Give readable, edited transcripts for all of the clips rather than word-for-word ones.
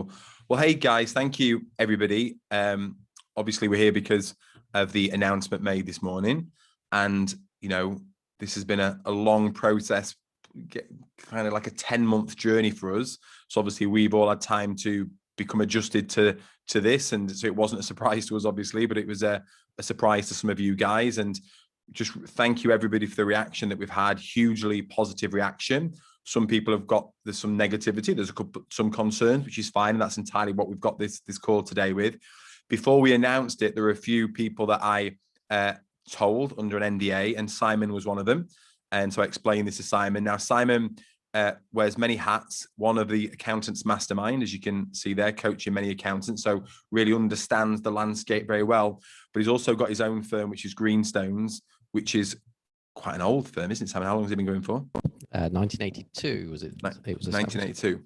Wonderful. Well, hey guys, thank you everybody. Obviously we're here because of the announcement made this morning, and this has been a long process, kind of like a 10-month journey for us. So obviously we've all had time to become adjusted to this, and so it wasn't a surprise to us obviously, but it was a surprise to some of you guys. And just thank you everybody for the reaction that we've had. Hugely positive reaction. Some people have got, there's some negativity, there's some concerns, which is fine, and that's entirely what we've got this call today with. Before we announced it, there were a few people that I told under an NDA, and Simon was one of them. And so I explained this to Simon. Now Simon wears many hats. One of the accountants mastermind, as you can see there, coaching many accountants, so really understands the landscape very well. But he's also got his own firm, which is Greenstones, which is quite an old firm, isn't it, Simon? How long has it been going for? 1982 was it? It was 1982.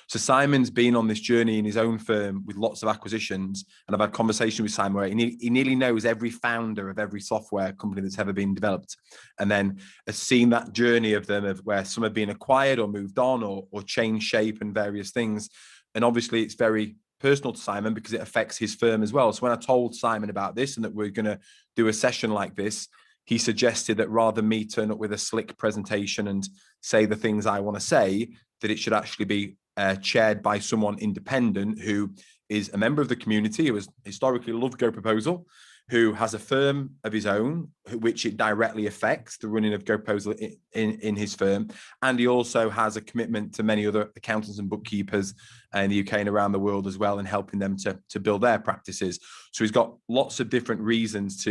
So Simon's been on this journey in his own firm with lots of acquisitions, and I've had conversations with Simon where he nearly knows every founder of every software company that's ever been developed, and then has seen that journey of them, of where some have been acquired or moved on or changed shape and various things. And obviously it's very personal to Simon because it affects his firm as well. So when I told Simon about this and that we're going to do a session like this, he suggested that rather than me turn up with a slick presentation and say the things I want to say, that it should actually be chaired by someone independent who is a member of the community, who has historically loved GoProposal, who has a firm of his own, which it directly affects the running of GoProposal in his firm. And he also has a commitment to many other accountants and bookkeepers in the UK and around the world as well, and helping them to build their practices. So he's got lots of different reasons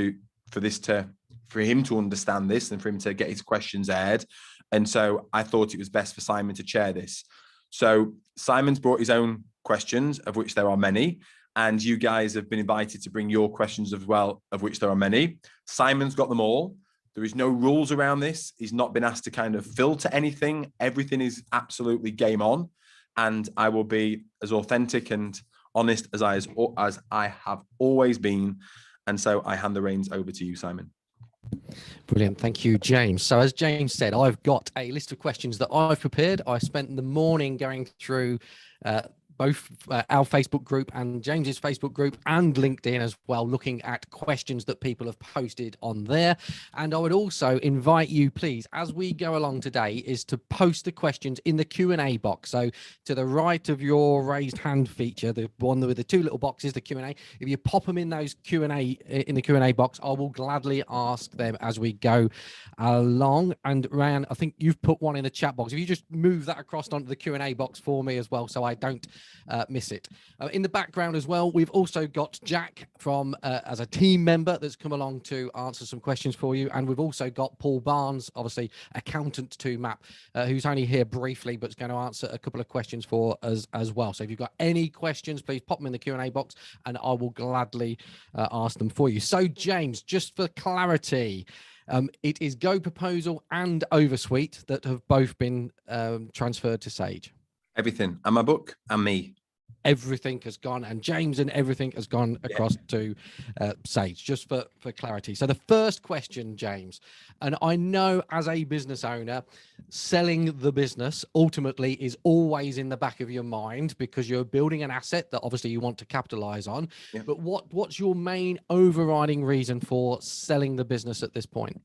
for him to understand this and for him to get his questions aired. And so I thought it was best for Simon to chair this. So Simon's brought his own questions, of which there are many, and you guys have been invited to bring your questions as well, of which there are many. Simon's got them all. There is no rules around this. He's not been asked to kind of filter anything. Everything is absolutely game on, and I will be as authentic and honest as I have always been. And so I hand the reins over to you, Simon. Brilliant. Thank you, James. So as James said, I've got a list of questions that I've prepared. I spent the morning going through both our Facebook group and James's Facebook group and LinkedIn as well, looking at questions that people have posted on there. And I would also invite you, please, as we go along today, is to post the questions in the Q&A box. So to the right of your raised hand feature, the one with the two little boxes, the Q&A, if you pop them in those in the Q&A box, I will gladly ask them as we go along. And Ryan, I think you've put one in the chat box. If you just move that across onto the Q&A box for me as well, so I don't miss it. In the background as well, we've also got Jack from as a team member that's come along to answer some questions for you, and we've also got Paul Barnes, obviously accountant to Map, who's only here briefly but is going to answer a couple of questions for us as well. So if you've got any questions, please pop them in the Q&A box and I will gladly ask them for you. So James, just for clarity, it is GoProposal and Oversuite that have both been transferred to Sage. Everything, and my book and me. Everything has gone, and James and everything has gone across to Sage, just for clarity. So the first question, James, and I know as a business owner, selling the business ultimately is always in the back of your mind because you're building an asset that obviously you want to capitalize on. Yeah. But what's your main overriding reason for selling the business at this point?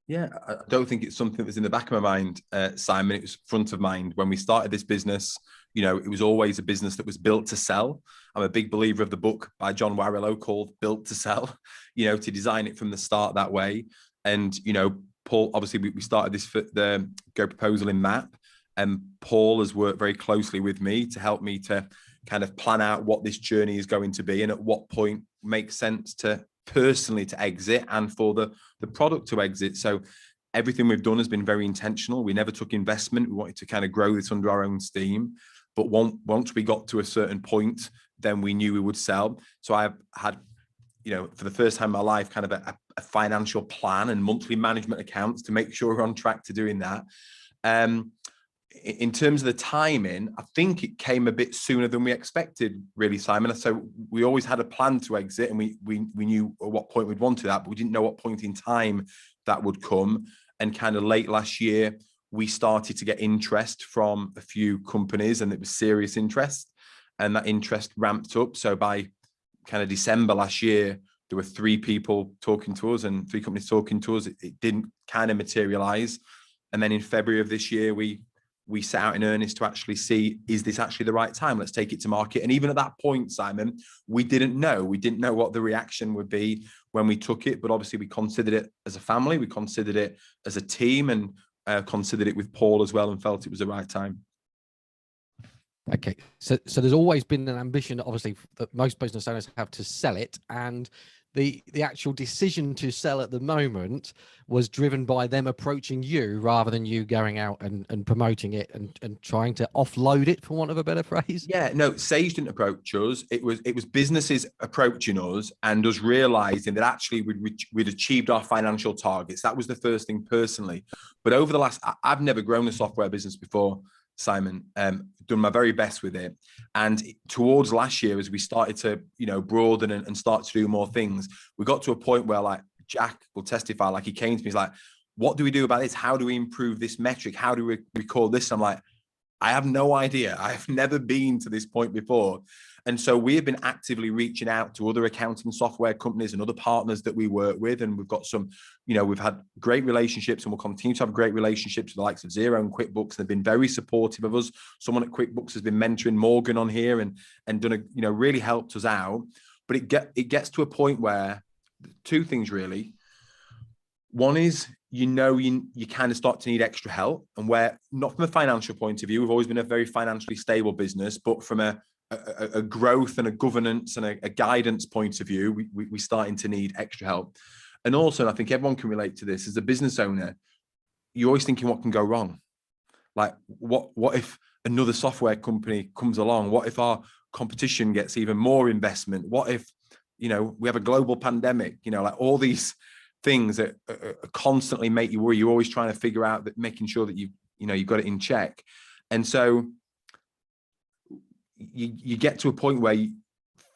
Yeah, I don't think it's something that was in the back of my mind, Simon. It was front of mind. When we started this business, it was always a business that was built to sell. I'm a big believer of the book by John Warrillow called Built to Sell, to design it from the start that way. And, Paul, obviously we started this for the GoProposal in Map, and Paul has worked very closely with me to help me to kind of plan out what this journey is going to be and at what point makes sense to personally to exit and for the product to exit. So everything we've done has been very intentional. We never took investment. We wanted to kind of grow this under our own steam. But once we got to a certain point, then we knew we would sell. So I've had, for the first time in my life, kind of a financial plan and monthly management accounts to make sure we're on track to doing that. In terms of the timing, I think it came a bit sooner than we expected, really, Simon. So we always had a plan to exit, and we knew at what point we'd want to that, but we didn't know what point in time that would come. And kind of late last year, we started to get interest from a few companies, and it was serious interest. and that interest ramped up. So by kind of December last year, there were 3 people talking to us and 3 companies talking to us. It didn't kind of materialize. And then in February of this year, we set out in earnest to actually see, is this actually the right time? Let's take it to market. And even at that point, Simon, we didn't know what the reaction would be when we took it. But obviously we considered it as a family, we considered it as a team, and considered it with Paul as well, and felt it was the right time. Okay, so there's always been an ambition, obviously, that most business owners have to sell it, and the actual decision to sell at the moment was driven by them approaching you rather than you going out and promoting it and trying to offload it, for want of a better phrase. Yeah, no, Sage didn't approach us. It was businesses approaching us and us realizing that actually we'd achieved our financial targets. That was the first thing personally. But over the last, I've never grown a software business before, Simon, done my very best with it. And towards last year, as we started to, broaden and start to do more things, we got to a point where, like, Jack will testify, like, he came to me, he's like, what do we do about this? How do we improve this metric? How do we record this? I'm like, I have no idea. I've never been to this point before. And so we have been actively reaching out to other accounting software companies and other partners that we work with. And we've got some, we've had great relationships, and we'll continue to have great relationships with the likes of Xero and Quickbooks. They've been very supportive of us. Someone at Quickbooks has been mentoring Morgan on here and done really helped us out. But it gets to a point where 2 things really. One is, you kind of start to need extra help, and where, not from a financial point of view, we've always been a very financially stable business, but from a growth and a governance and a guidance point of view, we're starting to need extra help. And also, and I think everyone can relate to this, as a business owner, you're always thinking what can go wrong. Like, what if another software company comes along? What if our competition gets even more investment? What if, we have a global pandemic? Like, all these things that constantly make you worry. You're always trying to figure out that, making sure that you've got it in check. And so you get to a point where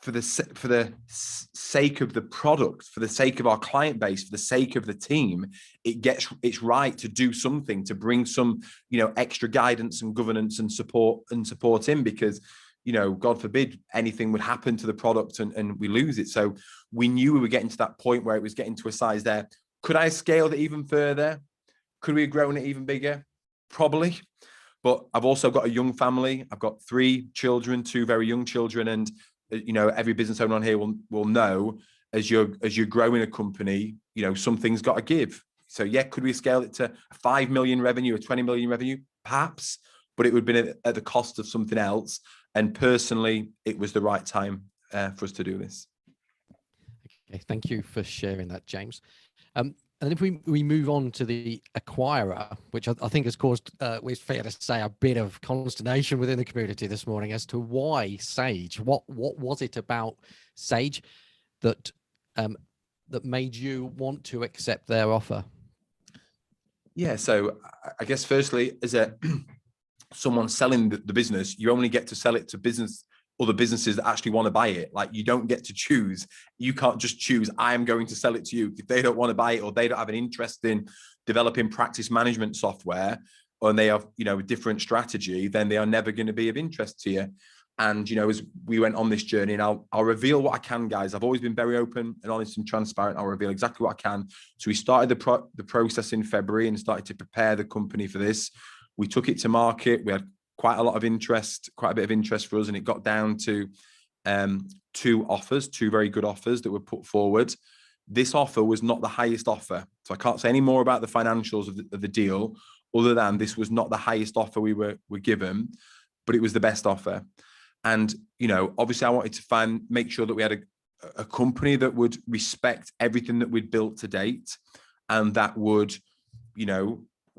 for the sake of the product, for the sake of our client base, for the sake of the team, it's right to do something, to bring some, extra guidance and governance and support in, because, God forbid anything would happen to the product and we lose it. So we knew we were getting to that point where it was getting to a size there. Could I have scaled it even further? Could we have grown it even bigger? Probably. But I've also got a young family. I've got 3 children, 2 very young children. And, every business owner on here will know, as you're growing a company, some things got to give. So yeah, could we scale it to 5 million revenue or 20 million revenue? Perhaps, but it would have been at the cost of something else. And personally, it was the right time for us to do this. Okay, thank you for sharing that, James. And if we move on to the acquirer, which I think has caused, it's fair to say, a bit of consternation within the community this morning as to why Sage. What was it about Sage that that made you want to accept their offer? Yeah, so I guess firstly, as someone selling the business, you only get to sell it to other businesses that actually want to buy it. Like, you don't get to choose. You can't just choose, I am going to sell it to you. If they don't want to buy it, or they don't have an interest in developing practice management software, or they have, a different strategy, then they are never going to be of interest to you. And, as we went on this journey, and I'll reveal what I can, guys. I've always been very open and honest and transparent. I'll reveal exactly what I can. So we started the process in February and started to prepare the company for this. We took it to market. We had quite a bit of interest for us, and it got down to 2 offers, 2 very good offers that were put forward. This offer was not the highest offer, so I can't say any more about the financials of the deal, other than this was not the highest offer we were given, but it was the best offer. And obviously, I wanted to make sure that we had a company that would respect everything that we'd built to date, and that would,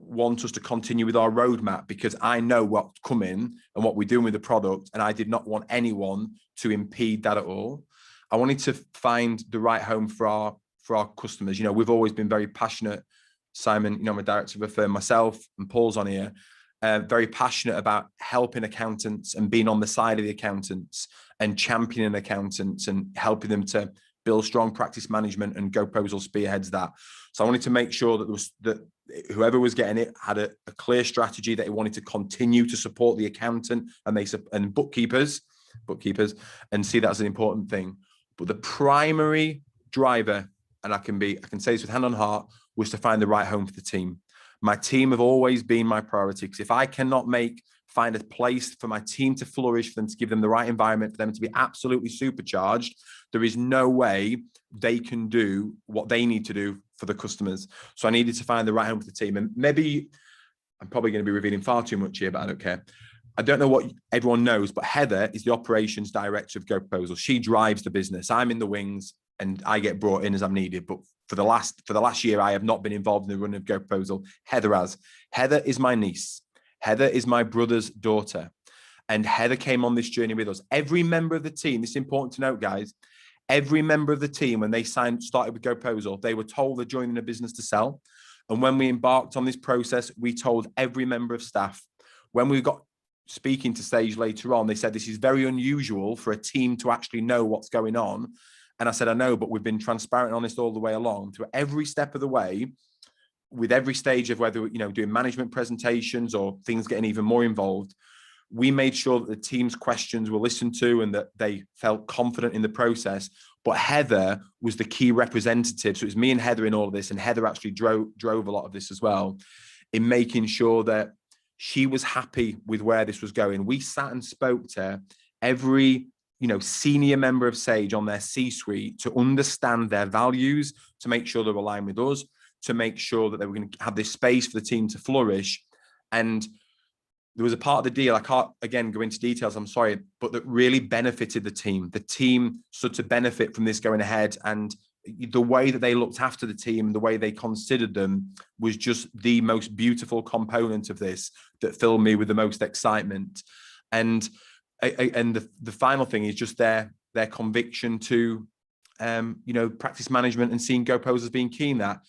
want us to continue with our roadmap, because I know what's coming and what we're doing with the product, and I did not want anyone to impede that at all. I wanted to find the right home for our customers. We've always been very passionate, Simon, I'm a director of a firm myself, and Paul's on here, very passionate about helping accountants and being on the side of the accountants and championing accountants and helping them to build strong practice management, and GoProposal spearheads that. So I wanted to make sure that whoever was getting it had a clear strategy, that it wanted to continue to support the accountant and bookkeepers, bookkeepers, and see that as an important thing. But the primary driver, and I can say this with hand on heart, was to find the right home for the team. My team have always been my priority, because if I cannot find a place for my team to flourish, for them to give them the right environment, for them to be absolutely supercharged, there is no way they can do what they need to do for the customers. So I needed to find the right home for the team. And maybe I'm probably going to be revealing far too much here, but I don't care. I don't know what everyone knows, but Heather is the operations director of GoProposal. She drives the business. I'm in the wings and I get brought in as I'm needed. But for the last year, I have not been involved in the run of GoProposal. Heather has. Heather is my niece. Heather is my brother's daughter. And Heather came on this journey with us. Every member of the team, this is important to note, guys, every member of the team, when they started with GoProposal, they were told they're joining a business to sell. And when we embarked on this process, we told every member of staff. When we got speaking to Sage later on, they said, this is very unusual for a team to actually know what's going on. And I said, I know, but we've been transparent and honest all the way along, through every step of the way, with every stage of whether, doing management presentations or things getting even more involved. We made sure that the team's questions were listened to and that they felt confident in the process. But Heather was the key representative. So it was me and Heather in all of this, and Heather actually drove a lot of this as well, in making sure that she was happy with where this was going. We sat and spoke to every senior member of Sage on their C-suite to understand their values, to make sure they're aligned with us, to make sure that they were going to have this space for the team to flourish. And there was a part of the deal, I can't, again, go into details, I'm sorry, but that really benefited the team. The team stood to benefit from this going ahead. And the way that they looked after the team, the way they considered them, was just the most beautiful component of this that filled me with the most excitement. And the final thing is just their conviction to, practice management and seeing GoPros as being keen. That,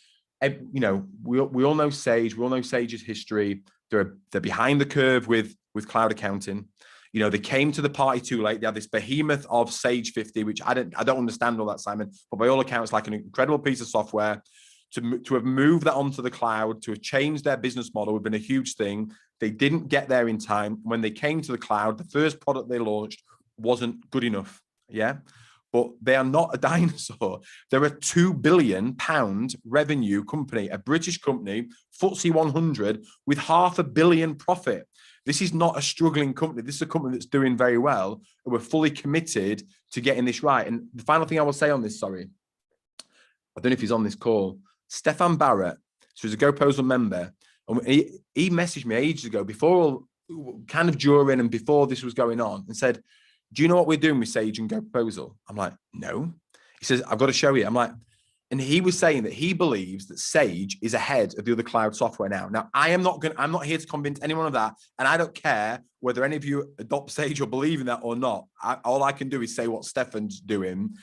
we all know Sage. We all know Sage's history. They're behind the curve with cloud accounting. They came to the party too late. They had this behemoth of Sage 50, which I don't understand all that, Simon, but by all accounts, like an incredible piece of software. To have moved that onto the cloud, to have changed their business model, would have been a huge thing. They didn't get there in time. When they came to the cloud, the first product they launched wasn't good enough. Yeah. But they are not a dinosaur. They're a £2 billion revenue company, a British company, FTSE 100, with £500 million profit. This is not a struggling company. This is a company that's doing very well, and we're fully committed to getting this right. And the final thing I will say on this, sorry, I don't know if he's on this call, Stefan Barrett, so he's a GoProposal member, and he messaged me ages ago, before, kind of during and before this was going on, and said, do you know what we're doing with Sage and GoProposal? I'm like, no. He says, I've got to show you. I'm like, and he was saying that he believes that Sage is ahead of the other cloud software now. Now, I'm not here to convince anyone of that. And I don't care whether any of you adopt Sage or believe in that or not. All I can do is say what Stefan's doing.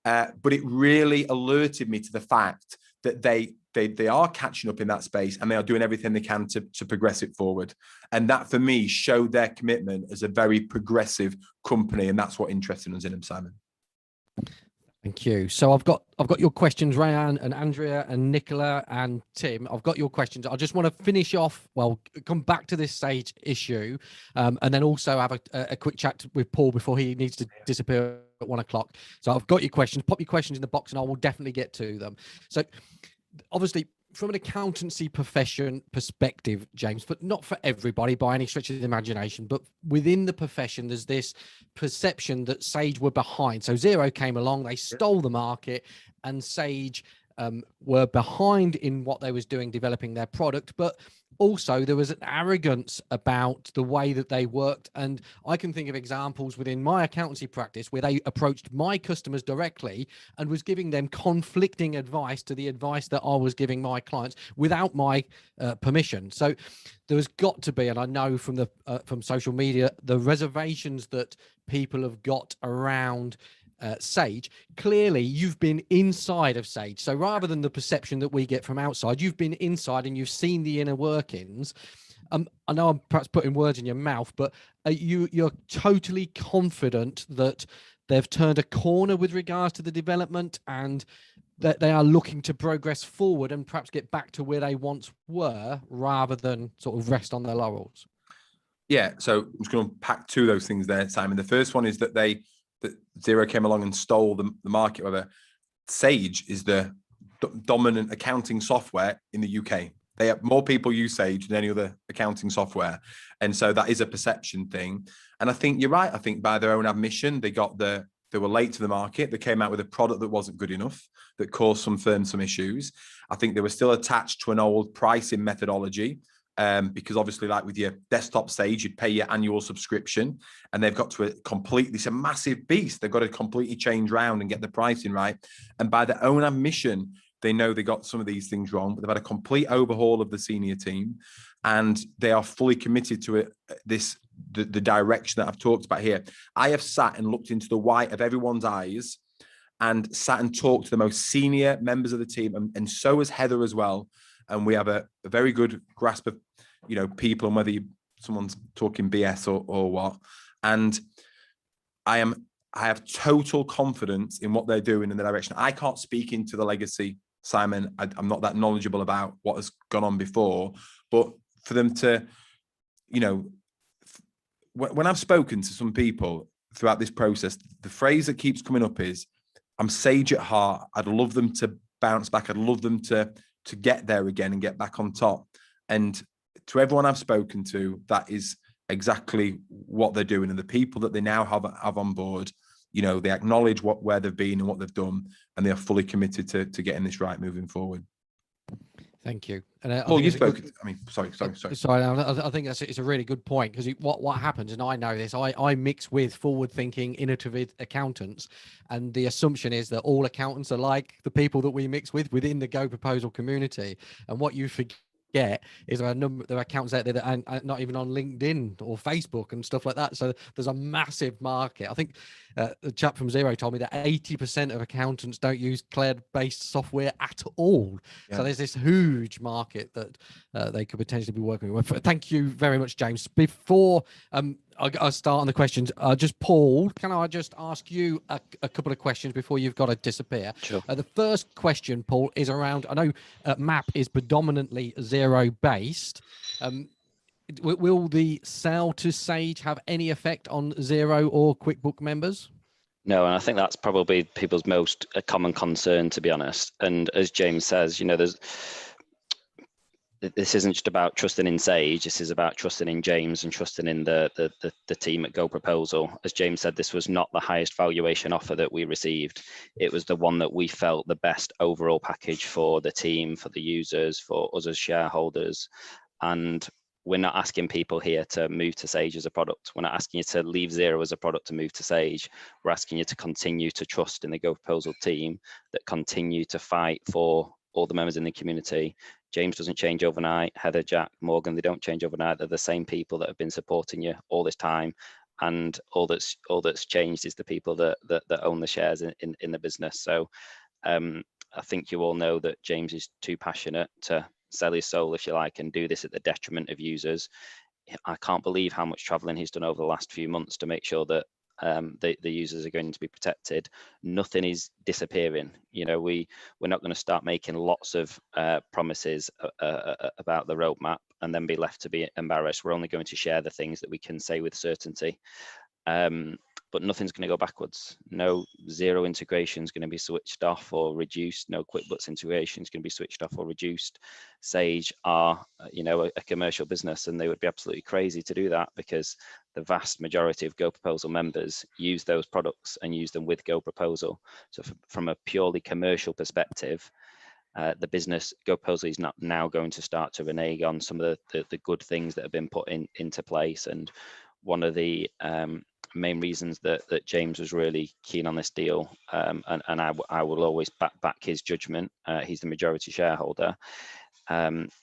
But it really alerted me to the fact that they are catching up in that space, and they are doing everything they can to progress it forward. And that, for me, showed their commitment as a very progressive company, and that's what interested us in them, Simon. Thank you. So I've got your questions, Rayan and Andrea and Nicola and Tim. I've got your questions. I just want to finish off, come back to this Sage issue, and then also have a quick chat with Paul before he needs to disappear at 1 o'clock. So I've got your questions. Pop your questions in the box and I will definitely get to them. So obviously, from an accountancy profession perspective, James, but not for everybody by any stretch of the imagination, but within the profession, there's this perception that Sage were behind. So Xero came along, they stole the market, and Sage were behind in what they was doing, developing their product, but also there was an arrogance about the way that they worked. And I can think of examples within my accountancy practice where they approached my customers directly and was giving them conflicting advice to the advice that I was giving my clients without my permission. So there has got to be, and I know from from social media, the reservations that people have got around Sage. Clearly you've been inside of Sage, so rather than the perception that we get from outside, you've been inside and you've seen the inner workings. I know I'm perhaps putting words in your mouth, but you're totally confident that they've turned a corner with regards to the development and that they are looking to progress forward and perhaps get back to where they once were, rather than sort of rest on their laurels. Yeah, so I'm just going to unpack two of those things there, Simon. The first one is that Xero came along and stole the market. Whether Sage is the dominant accounting software in the UK. They have more people use Sage than any other accounting software, and so that is a perception thing. And I think you're right. I think by their own admission, they were late to the market. They came out with a product that wasn't good enough, that caused some firms some issues. I think they were still attached to an old pricing methodology. Because obviously, like with your desktop Sage, you'd pay your annual subscription, and they've got to it's a massive beast. They've got to completely change around and get the pricing right. And by their own admission, they know they got some of these things wrong, but they've had a complete overhaul of the senior team, and they are fully committed to the direction that I've talked about here. I have sat and looked into the white of everyone's eyes and sat and talked to the most senior members of the team, and so has Heather as well. And we have a very good grasp of, people, and whether someone's talking BS or what. And I have total confidence in what they're doing in the direction. I can't speak into the legacy, Simon. I'm not that knowledgeable about what has gone on before, but for them to, when I've spoken to some people throughout this process, the phrase that keeps coming up is, I'm Sage at heart. I'd love them to bounce back. I'd love them to get there again and get back on top. And to everyone I've spoken to, that is exactly what they're doing. And the people that they now have on board, they acknowledge where they've been and what they've done, and they are fully committed to getting this right moving forward. Thank you. And Paul, you spoke. Sorry. Sorry, I think it's a really good point, because what happens, and I know this, I mix with forward-thinking, innovative accountants, and the assumption is that all accountants are like the people that we mix with within the GoProposal community. And what you forget is there are accounts out there that are not even on LinkedIn or Facebook and stuff like that. So there's a massive market. I think the chap from Xero told me that 80% of accountants don't use cloud-based software at all. Yeah. So there's this huge market that they could potentially be working with. Thank you very much, James. Before I'll start on the questions, just Paul, can I just ask you a couple of questions before you've got to disappear? Sure. The first question, Paul, is around, I know MAP is predominantly Xero-based. Will the sale to Sage have any effect on Xero or QuickBook members? No, and I think that's probably people's most common concern, to be honest. And as James says, this isn't just about trusting in Sage. This is about trusting in James and trusting in the team at GoProposal. As James said, this was not the highest valuation offer that we received. It was the one that we felt the best overall package for the team, for the users, for us as shareholders. And we're not asking people here to move to Sage as a product. We're not asking you to leave Xero as a product to move to Sage. We're asking you to continue to trust in the GoProposal team that continue to fight for all the members in the community. James doesn't change overnight. Heather, Jack, Morgan, they don't change overnight. They're the same people that have been supporting you all this time. And all that's changed is the people that own the shares in the business. So I think you all know that James is too passionate to sell his soul, if you like, and do this at the detriment of users. I can't believe how much traveling he's done over the last few months to make sure that the users are going to be protected. Nothing is disappearing. We're not going to start making lots of promises about the roadmap and then be left to be embarrassed. We're only going to share the things that we can say with certainty. But nothing's going to go backwards. No Xero integration is going to be switched off or reduced. No Quickbooks integration is going to be switched off or reduced. Sage are, a commercial business, and they would be absolutely crazy to do that, because the vast majority of GoProposal members use those products and use them with GoProposal. So from a purely commercial perspective, the business GoProposal is not now going to start to renege on some of the good things that have been put into place. And one of the main reasons that James was really keen on this deal, and I will always back his judgment, he's the majority shareholder,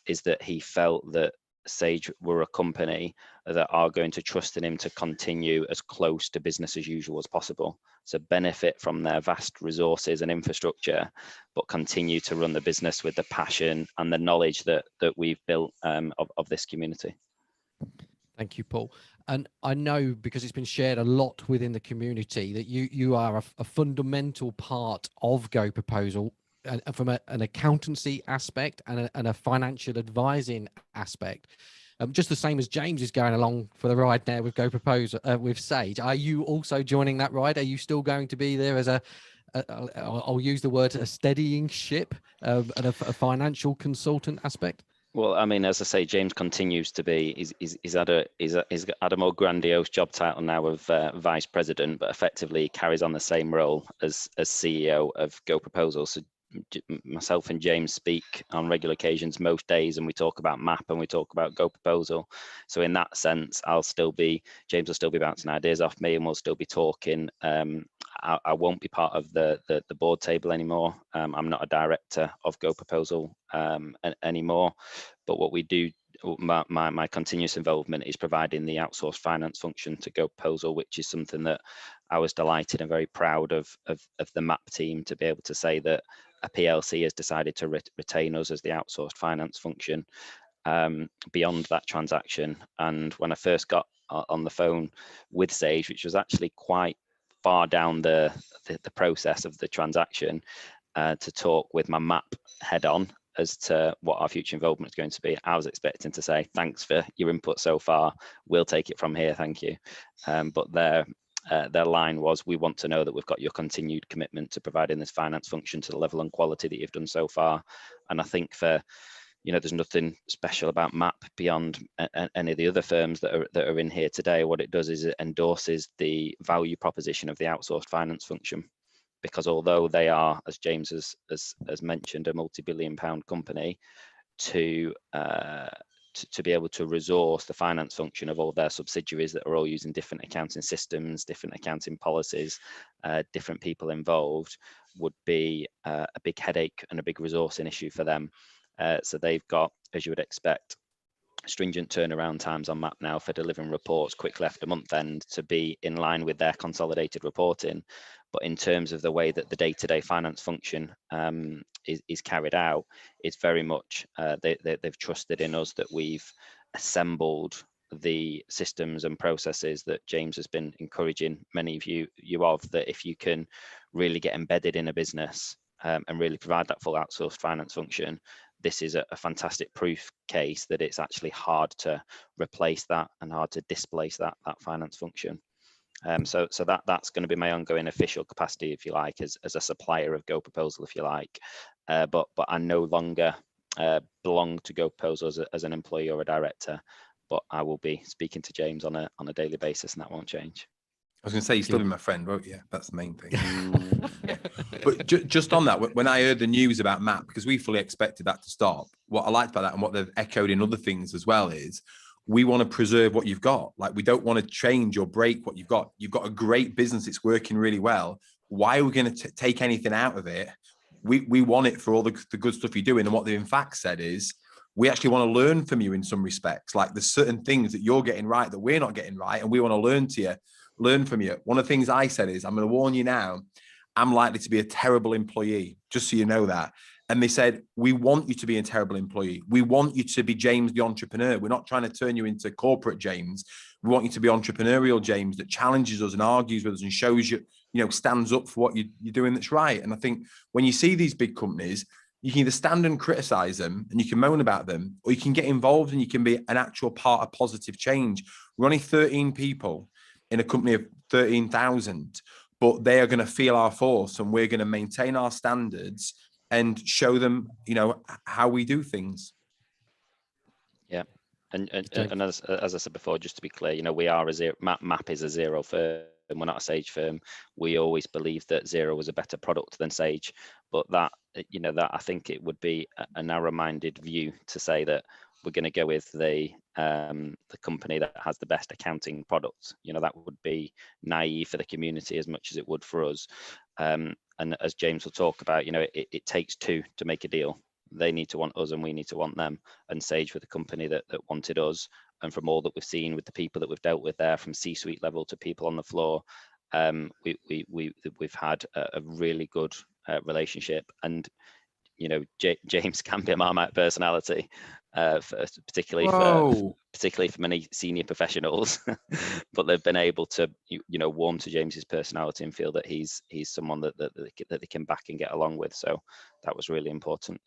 is that he felt that Sage were a company that are going to trust in him to continue as close to business as usual as possible, so benefit from their vast resources and infrastructure, but continue to run the business with the passion and the knowledge that we've built of this community. Thank you, Paul. And I know, because it's been shared a lot within the community, that you are a fundamental part of GoProposal, and from an accountancy aspect and a financial advising aspect. just the same as James is going along for the ride now with GoProposal with Sage. Are you also joining that ride? Are you still going to be there as I'll use the word a steadying ship and a financial consultant aspect? Well, I mean, as I say, James continues to be. He's had a more grandiose job title now of vice president, but effectively carries on the same role as CEO of GoProposal. So myself and James speak on regular occasions most days, and we talk about MAP and we talk about GoProposal. So in that sense, James will still be bouncing ideas off me, and we'll still be talking. I won't be part of the board table anymore. I'm not a director of GoProposal anymore. But what we do, my continuous involvement is providing the outsourced finance function to GoProposal, which is something that I was delighted and very proud of the MAP team to be able to say that a PLC has decided to retain us as the outsourced finance function beyond that transaction. And when I first got on the phone with Sage, which was actually quite far down the process of the transaction, to talk with my MAP head on as to what our future involvement is going to be, I was expecting to say, thanks for your input so far, we'll take it from here, thank you. But their line was, we want to know that we've got your continued commitment to providing this finance function to the level and quality that you've done so far. And I think there's nothing special about MAP beyond any of the other firms that are in here today. What it does is it endorses the value proposition of the outsourced finance function, because although they are, as James has mentioned, a multi-billion-pound company, to be able to resource the finance function of all their subsidiaries that are all using different accounting systems, different accounting policies, different people involved, would be a big headache and a big resourcing issue for them. So they've got, as you would expect, stringent turnaround times on MAP now for delivering reports quickly after month end to be in line with their consolidated reporting. But in terms of the way that the day-to-day finance function is carried out, it's very much they've trusted in us that we've assembled the systems and processes that James has been encouraging many of you of, that if you can really get embedded in a business and really provide that full outsourced finance function, this is a fantastic proof case that it's actually hard to replace that and hard to displace that finance function. So that's going to be my ongoing official capacity, if you like, as a supplier of GoProposal, if you like. But I no longer belong to GoProposal as an employee or a director, but I will be speaking to James on a daily basis, and that won't change. I was going to say, you'll still be my friend, won't you? That's the main thing. Yeah. But just on that, when I heard the news about MAP, because we fully expected that to stop, what I liked about that and what they've echoed in other things as well is, we want to preserve what you've got. Like, we don't want to change or break what you've got. You've got a great business. It's working really well. Why are we going to take anything out of it? We want it for all the good stuff you're doing. And what they in fact said is, we actually want to learn from you in some respects. Like, there's certain things that you're getting right that we're not getting right, and we want to learn from you. One of the things I said is, I'm going to warn you now, I'm likely to be a terrible employee, just so you know that. And they said, we want you to be a terrible employee. We want you to be James the entrepreneur. We're not trying to turn you into corporate James. We want you to be entrepreneurial James that challenges us and argues with us and shows you, stands up for what you're doing that's right. And I think when you see these big companies, you can either stand and criticize them and you can moan about them, or you can get involved and you can be an actual part of positive change. We're only 13 people in a company of 13,000, but they are going to feel our force, and we're going to maintain our standards and show them, how we do things. Yeah. And as I said before, just to be clear, we are MAP is a Xero firm. We're not a Sage firm. We always believed that Xero was a better product than Sage, but that I think it would be a narrow-minded view to say that we're going to go with the company that has the best accounting products. That would be naive for the community as much as it would for us. And as James will talk about, it takes two to make a deal. They need to want us and we need to want them. And Sage were the company that wanted us. And from all that we've seen with the people that we've dealt with there, from C-suite level to people on the floor, we've had a really good relationship. And James can be a Marmite personality, particularly for many senior professionals, but they've been able to warm to James's personality and feel that he's someone that they can back and get along with. So that was really important.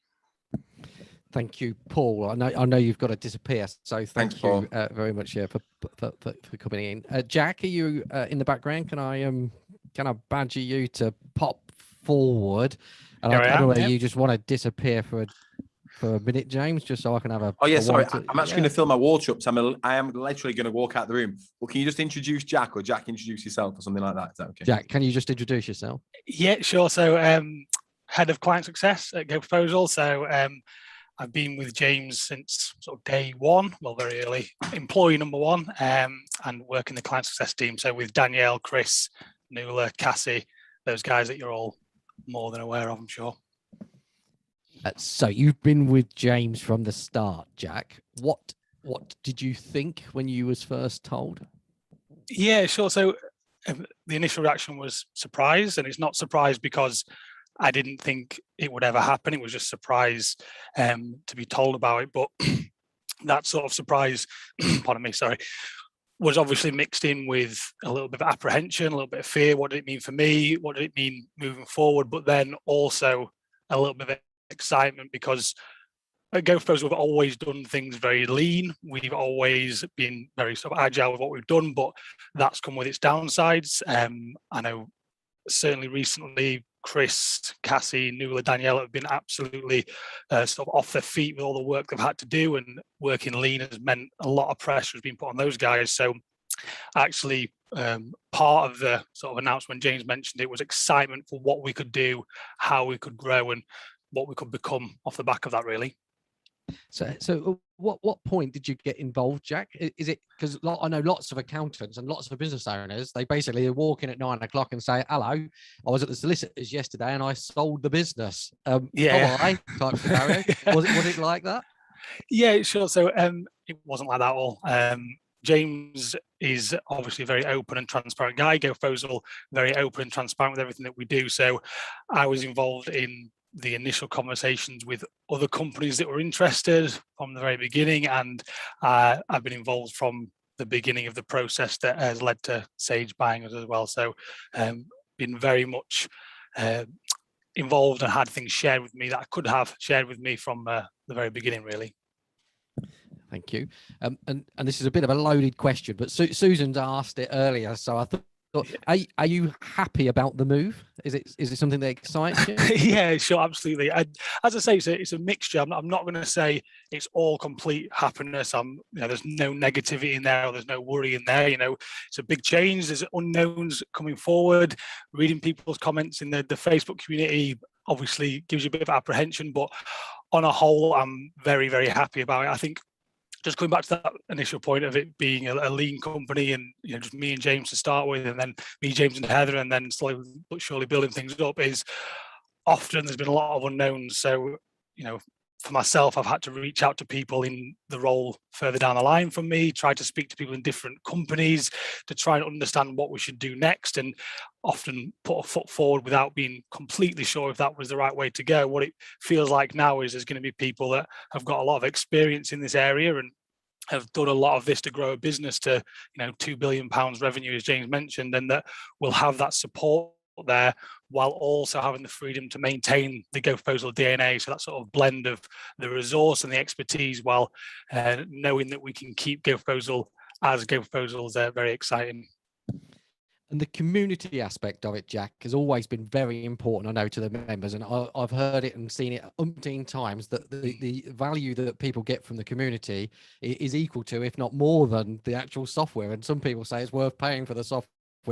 Thank you, Paul. I know you've got to disappear, so Thanks, thank Paul. you very much for coming in. Jack, are you in the background? Can I badger you to pop forward? And I don't know whether you just want to disappear for a minute, James, just so I can have a. Oh yeah, sorry. I'm I'm actually going to fill my water up. So I am literally going to walk out the room. Well, can you just introduce Jack, or Jack introduce yourself, or something like that? Is that okay? Jack, can you just introduce yourself? Yeah, sure. So head of client success at GoProposal. So I've been with James since sort of day one, well, very early, employee number one, and work in the client success team. So with Danielle, Chris, Nuala, Cassie, those guys that you're all more than aware of, I'm sure. So you've been with James from the start, Jack. What did you think when you was first told? Yeah, sure. So the initial reaction was surprise, and it's not surprise because I didn't think it would ever happen. It was just surprise to be told about it. But that sort of surprise, pardon me, sorry, was obviously mixed in with a little bit of apprehension, a little bit of fear. What did it mean for me? What did it mean moving forward? But then also a little bit of excitement, because at GoProposal, we've always done things very lean. We've always been very sort of agile with what we've done, but that's come with its downsides. I know certainly recently, Chris, Cassie, Nuala, Danielle have been absolutely sort of off their feet with all the work they've had to do, and working lean has meant a lot of pressure has been put on those guys. So actually, part of the sort of announcement James mentioned, it was excitement for what we could do, how we could grow, and what we could become off the back of that, really. So what point did you get involved, Jack? Is it because I know lots of accountants and lots of business owners, they basically walk in at 9 o'clock and say, hello, I was at the solicitors yesterday and I sold the business. Yeah. Type scenario. Was it like that? Yeah, sure. So it wasn't like that at all. James is obviously a very open and transparent guy. GoProposal, very open and transparent with everything that we do. So I was involved in the initial conversations with other companies that were interested from the very beginning, and I've been involved from the beginning of the process that has led to Sage buying us as well. So been very much involved and had things shared with me that I could have shared with me from the very beginning, really. Thank you. And this is a bit of a loaded question, but Susan's asked it earlier, so I thought, are you happy about the move? Is it something that excites you? Yeah, sure, absolutely. As I say, it's a mixture. I'm not going to say it's all complete happiness. There's no negativity in there, or there's no worry in there. It's a big change. There's unknowns coming forward. Reading people's comments in the Facebook community obviously gives you a bit of apprehension, but on a whole, I'm very, very happy about it. I think, just going back to that initial point of it being a lean company, and just me and James to start with, and then me, James, and Heather, and then slowly but surely building things up, is often there's been a lot of unknowns. So for myself, I've had to reach out to people in the role further down the line from me, try to speak to people in different companies to try and understand what we should do next, and often put a foot forward without being completely sure if that was the right way to go. What it feels like now is there's going to be people that have got a lot of experience in this area and have done a lot of this to grow a business to £2 billion revenue, as James mentioned, and that will have that support there while also having the freedom to maintain the GoProposal DNA. So that sort of blend of the resource and the expertise, while knowing that we can keep GoProposal as GoProposal, is very exciting. And the community aspect of it, Jack, has always been very important, I know, to the members. And I've heard it and seen it umpteen times, that the value that people get from the community is equal to, if not more than, the actual software. And some people say it's worth paying for the software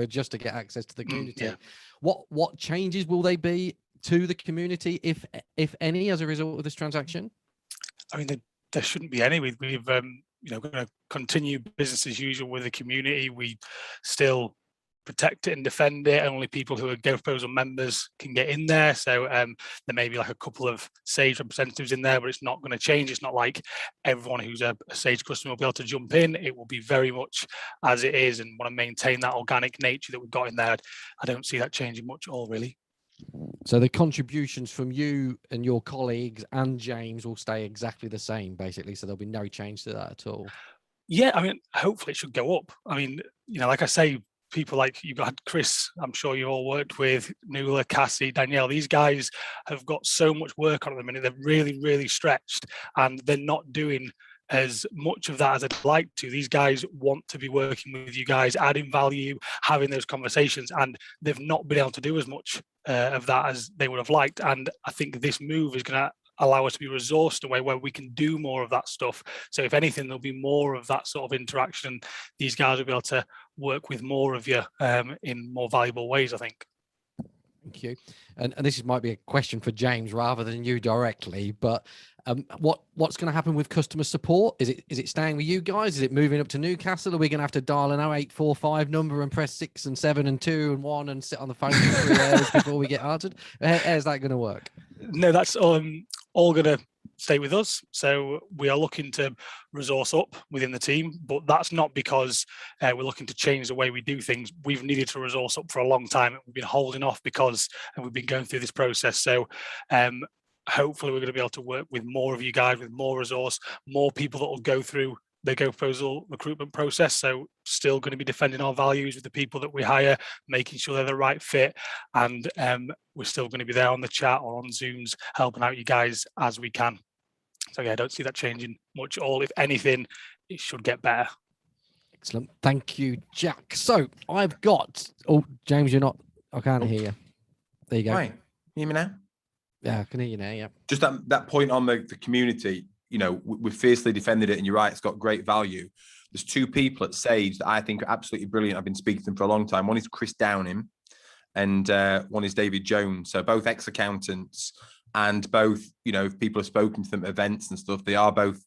just to get access to the community. Yeah. What changes will they be to the community, if any, as a result of this transaction? I mean, there shouldn't be any. We've going to continue business as usual with the community. We still protect it and defend it. Only people who are GoProposal members can get in there. So there may be like a couple of Sage representatives in there, but it's not going to change. It's not like everyone who's a Sage customer will be able to jump in. It will be very much as it is, and want to maintain that organic nature that we've got in there. I don't see that changing much at all, really. So the contributions from you and your colleagues and James will stay exactly the same, basically. So there'll be no change to that at all. Yeah, I mean, hopefully it should go up. I mean, like I say, people like you've got Chris, I'm sure you all worked with, Nuala, Cassie, Danielle. These guys have got so much work on at the minute. They're really, really stretched, and they're not doing as much of that as I'd like to. These guys want to be working with you guys, adding value, having those conversations, and they've not been able to do as much of that as they would have liked. And I think this move is going to allow us to be resourced in a way where we can do more of that stuff. So if anything, there'll be more of that sort of interaction. These guys will be able to work with more of you in more valuable ways, I think. Thank you. And this might be a question for James rather than you directly, but what's going to happen with customer support? Is it staying with you guys? Is it moving up to Newcastle? Are we going to have to dial an 0845 number and press 6 and 7 and 2 and 1 and sit on the phone for 3 hours before we get answered? How's that going to work? No, that's all going to stay with us. So we are looking to resource up within the team, but that's not because we're looking to change the way we do things. We've needed to resource up for a long time. We've been holding off because we've been going through this process. So hopefully we're going to be able to work with more of you guys, with more resource, more people that will go through the GoProposal recruitment process. So still going to be defending our values with the people that we hire, making sure they're the right fit. And we're still going to be there on the chat or on Zooms, helping out you guys as we can. So yeah, I don't see that changing much at all. If anything, it should get better. Excellent. Thank you, Jack. So I've got, oh, James, you're not, I can't hear you. There you go. Right. Hear me now? Yeah, I can hear you now. Yeah. Just that point on the community, you know, we fiercely defended it, and you're right, it's got great value. There's 2 people at Sage that I think are absolutely brilliant. I've been speaking to them for a long time. One is Chris Downing and one is David Jones. So both ex-accountants, and both, you know, if people have spoken to them at events and stuff, they are both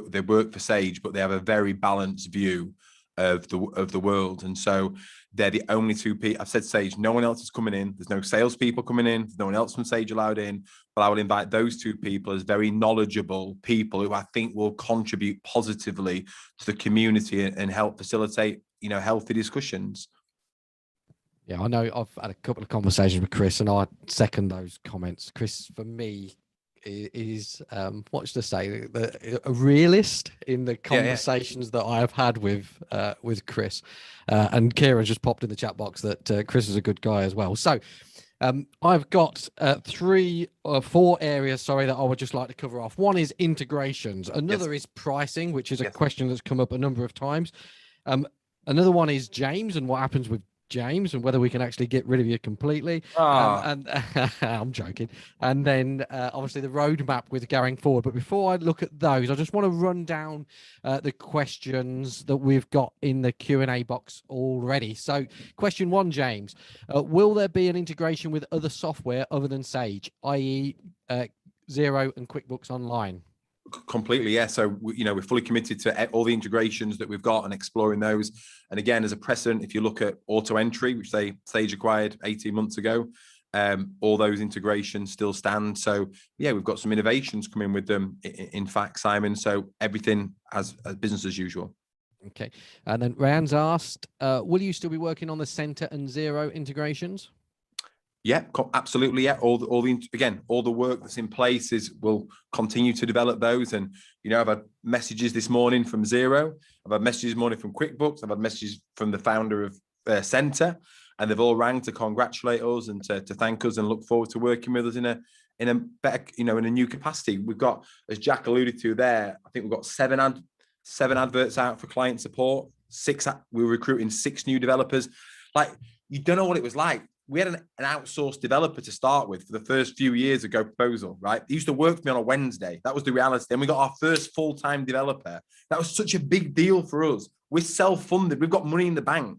they work for Sage, but they have a very balanced view of the world. And so they're the only 2 people. I've said Sage, no one else is coming in. There's no salespeople coming in. There's no one else from Sage allowed in. But I will invite those 2 people as very knowledgeable people who I think will contribute positively to the community and help facilitate, you know, healthy discussions. Yeah, I know I've had a couple of conversations with Chris, and I second those comments. Chris, for me, is what should I say, a realist in the conversations that I have had with Chris. And Kieran's just popped in the chat box that Chris is a good guy as well. So I've got 3 or 4 areas, that I would just like to cover off. One is integrations. Another is pricing, which is a question that's come up a number of times. Another one is James and what happens with James and whether we can actually get rid of you completely. And I'm joking. And then obviously the roadmap with going forward. But before I look at those, I just want to run down the questions that we've got in the Q&A box already. So question 1, James, will there be an integration with other software other than Sage, i.e. Xero and Quickbooks Online? Completely, yeah. So we're fully committed to all the integrations that we've got and exploring those. And again, as a precedent, if you look at auto entry, which Sage acquired 18 months ago, all those integrations still stand. So yeah, we've got some innovations coming with them. In fact, Simon, so everything as business as usual. Okay. And then Rand's asked, will you still be working on the Center and Xero integrations? Yeah, absolutely. Yeah, all the work that's in place we'll continue to develop those. And I've had messages this morning from Xero. I've had messages this morning from Quickbooks. I've had messages from the founder of Center, and they've all rang to congratulate us and to thank us and look forward to working with us in a better, in a new capacity. We've got, as Jack alluded to there, I think we've got seven adverts out for client support. We're recruiting 6 new developers. Like, you don't know what it was like. We had an outsourced developer to start with for the first few years of GoProposal, right? He used to work for me on a Wednesday. That was the reality. Then we got our first full-time developer. That was such a big deal for us. We're self-funded. We've got money in the bank.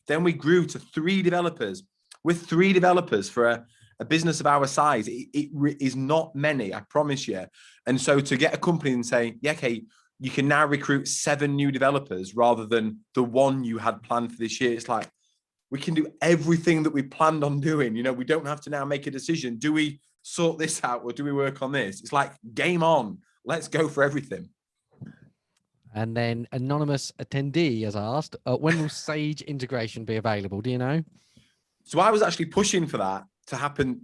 Then we grew to 3 developers. With 3 developers for a business of our size, it is not many, I promise you. And so to get a company and say, yeah, okay, you can now recruit 7 new developers rather than the 1 you had planned for this year. It's like, we can do everything that we planned on doing. We don't have to now make a decision. Do we sort this out or do we work on this? It's like, game on. Let's go for everything. And then anonymous attendee has asked, when will Sage integration be available? Do you know? So I was actually pushing for that to happen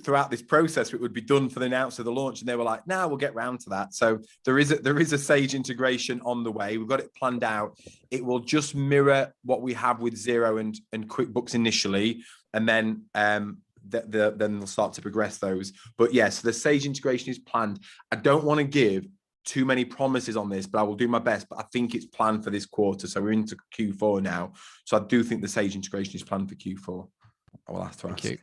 throughout this process, it would be done for the announcement of the launch, and they were like, "No, we'll get round to that." So there is a Sage integration on the way. We've got it planned out. It will just mirror what we have with Xero and QuickBooks initially, and then then they'll start to progress those. But yes, the Sage integration is planned. I don't want to give too many promises on this, but I will do my best. But I think it's planned for this quarter, so we're into Q4 now. So I do think the Sage integration is planned for Q4. I will have to ask. Thank you.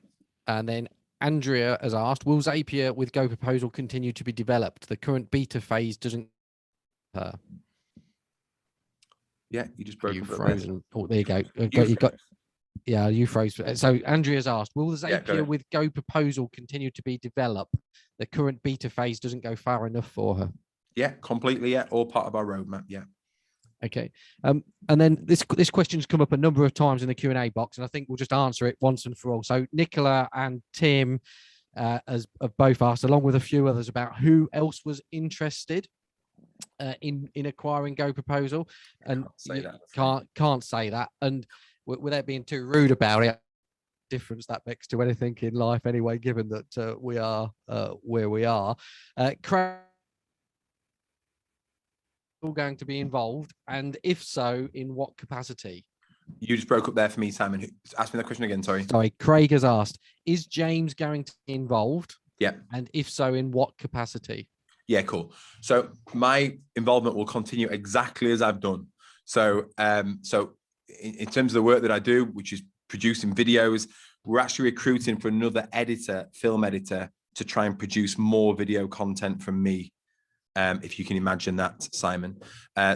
And then Andrea has asked, will Zapier with GoProposal continue to be developed? The current beta phase doesn't. Yeah, you just broke. You frozen. Oh, there you go. You got. Yeah, you froze. So Andrea's asked, will the Zapier with GoProposal continue to be developed? The current beta phase doesn't go far enough for her. Yeah, completely. Yeah, all part of our roadmap. Yeah. Okay. And then this question's come up a number of times in the Q&A box, and I think we'll just answer it once and for all. So Nicola and Tim have both asked, along with a few others, about who else was interested in acquiring GoProposal, and can't say that. And without being too rude about it, difference that makes to anything in life anyway, given that we are where we are. Going to be involved, and if so, in what capacity? You just broke up there for me, Simon. Ask me that question again. Sorry. Craig has asked, is James going to be involved? Yeah. And if so, in what capacity? Yeah, cool. So my involvement will continue exactly as I've done. So so in terms of the work that I do, which is producing videos, we're actually recruiting for another editor, film editor, to try and produce more video content from me. If you can imagine that, Simon.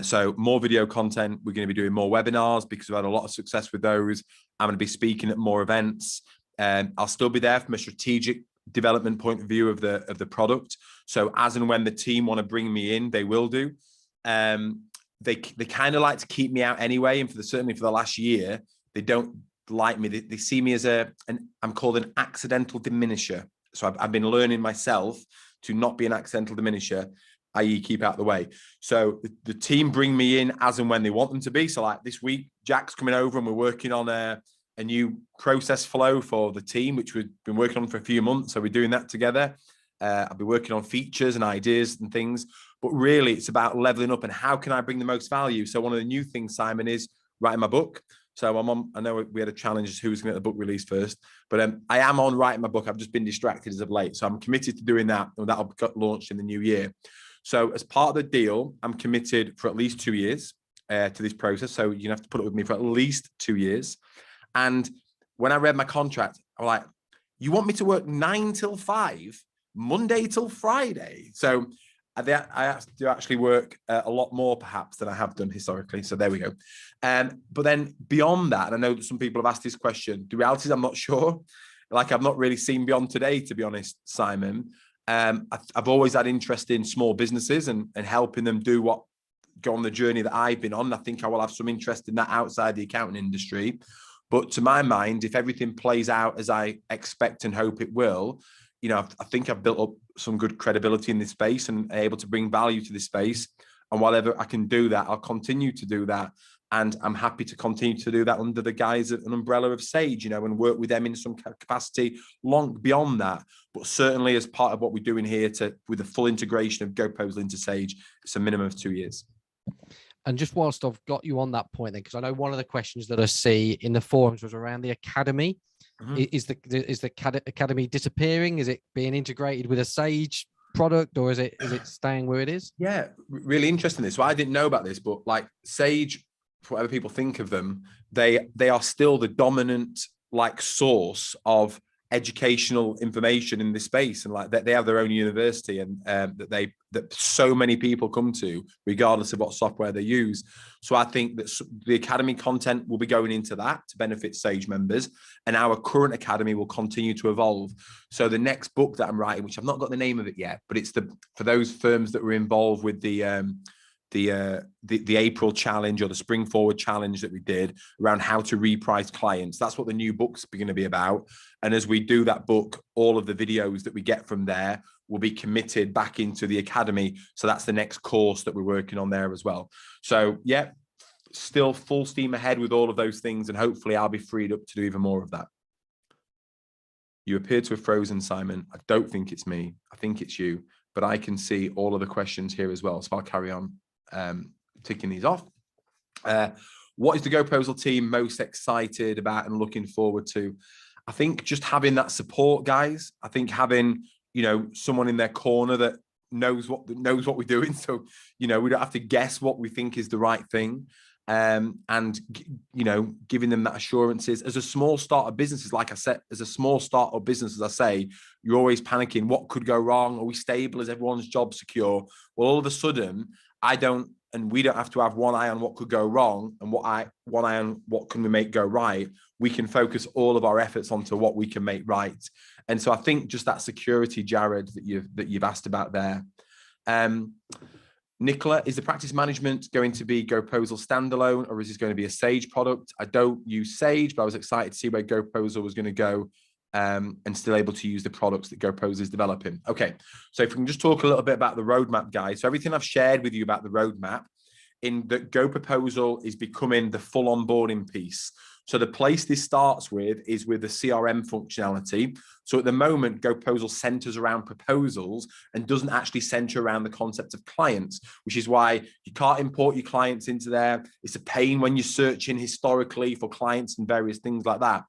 So more video content. We're going to be doing more webinars because we've had a lot of success with those. I'm going to be speaking at more events. I'll still be there from a strategic development point of view of the product. So as and when the team want to bring me in, they will do. They kind of like to keep me out anyway, and certainly for the last year, they don't like me. They see me as I'm called an accidental diminisher. So I've been learning myself to not be an accidental diminisher, i.e. keep out of the way. So the team bring me in as and when they want them to be. So like this week, Jack's coming over and we're working on a new process flow for the team, which we've been working on for a few months. So we're doing that together. I'll be working on features and ideas and things, but really it's about leveling up and how can I bring the most value? So one of the new things, Simon, is writing my book. So I know we had a challenge as who's going to get the book released first, but I am on writing my book. I've just been distracted as of late. So I'm committed to doing that, and that'll get launched in the new year. So as part of the deal, I'm committed for at least 2 years to this process. So you have to put up with me for at least 2 years. And when I read my contract, I was like, you want me to work 9 till 5, Monday till Friday? So I have to actually work a lot more perhaps than I have done historically. So there we go. But then beyond that, and I know that some people have asked this question, the reality is I'm not sure. Like I've not really seen beyond today, to be honest, Simon. I've always had interest in small businesses and helping them go on the journey that I've been on. I think I will have some interest in that outside the accounting industry. But to my mind, if everything plays out as I expect and hope it will, I think I've built up some good credibility in this space and able to bring value to this space. And whatever I can do that, I'll continue to do that. And I'm happy to continue to do that under the guise of an umbrella of Sage, and work with them in some capacity long beyond that. But certainly as part of what we're doing here with the full integration of GoProposal into Sage, it's a minimum of 2 years. And just whilst I've got you on that point, then, because I know one of the questions that I see in the forums was around the academy. Mm-hmm. Is the academy disappearing? Is it being integrated with a Sage product, or is it staying where it is? Yeah, really interesting. So I didn't know about this, but like Sage, whatever people think of them, they are still the dominant source of educational information in this space, and they have their own university, and that so many people come to regardless of what software they use. So I think that the academy content will be going into that to benefit Sage members, and our current academy will continue to evolve. So the next book that I'm writing, which I've not got the name of it yet, but it's for those firms that were involved with the April challenge or the Spring Forward challenge that we did around how to reprice clients. That's what the new book's going to be about. And as we do that book, all of the videos that we get from there will be committed back into the academy. So that's the next course that we're working on there as well. So yeah, still full steam ahead with all of those things. And hopefully I'll be freed up to do even more of that. You appear to have frozen, Simon. I don't think it's me. I think it's you, but I can see all of the questions here as well. So I'll carry on ticking these off. What is the GoProposal team most excited about and looking forward to? I think just having that support, guys. I think having, you know, someone in their corner that knows what we're doing. So, you know, we don't have to guess what we think is the right thing. And, you know, giving them that assurances. As a small startup business, like I said, as a small startup business, as I say, you're always panicking. What could go wrong? Are we stable? Is everyone's job secure? Well, all of a sudden, we don't have to have one eye on what could go wrong and one eye on what can we make go right. We can focus all of our efforts onto what we can make right. And so I think just that security, Jared, that you've asked about there. Nicola, is the practice management going to be GoProposal standalone, or is this going to be a Sage product? I don't use Sage, but I was excited to see where GoProposal was going to go, and still able to use the products that GoProposal is developing. Okay, so if we can just talk a little bit about the roadmap, guys. So everything I've shared with you about the roadmap, in that GoProposal is becoming the full onboarding piece. So the place this starts with is with the CRM functionality. So at the moment, GoProposal centers around proposals and doesn't actually center around the concept of clients, which is why you can't import your clients into there. It's a pain when you're searching historically for clients and various things like that.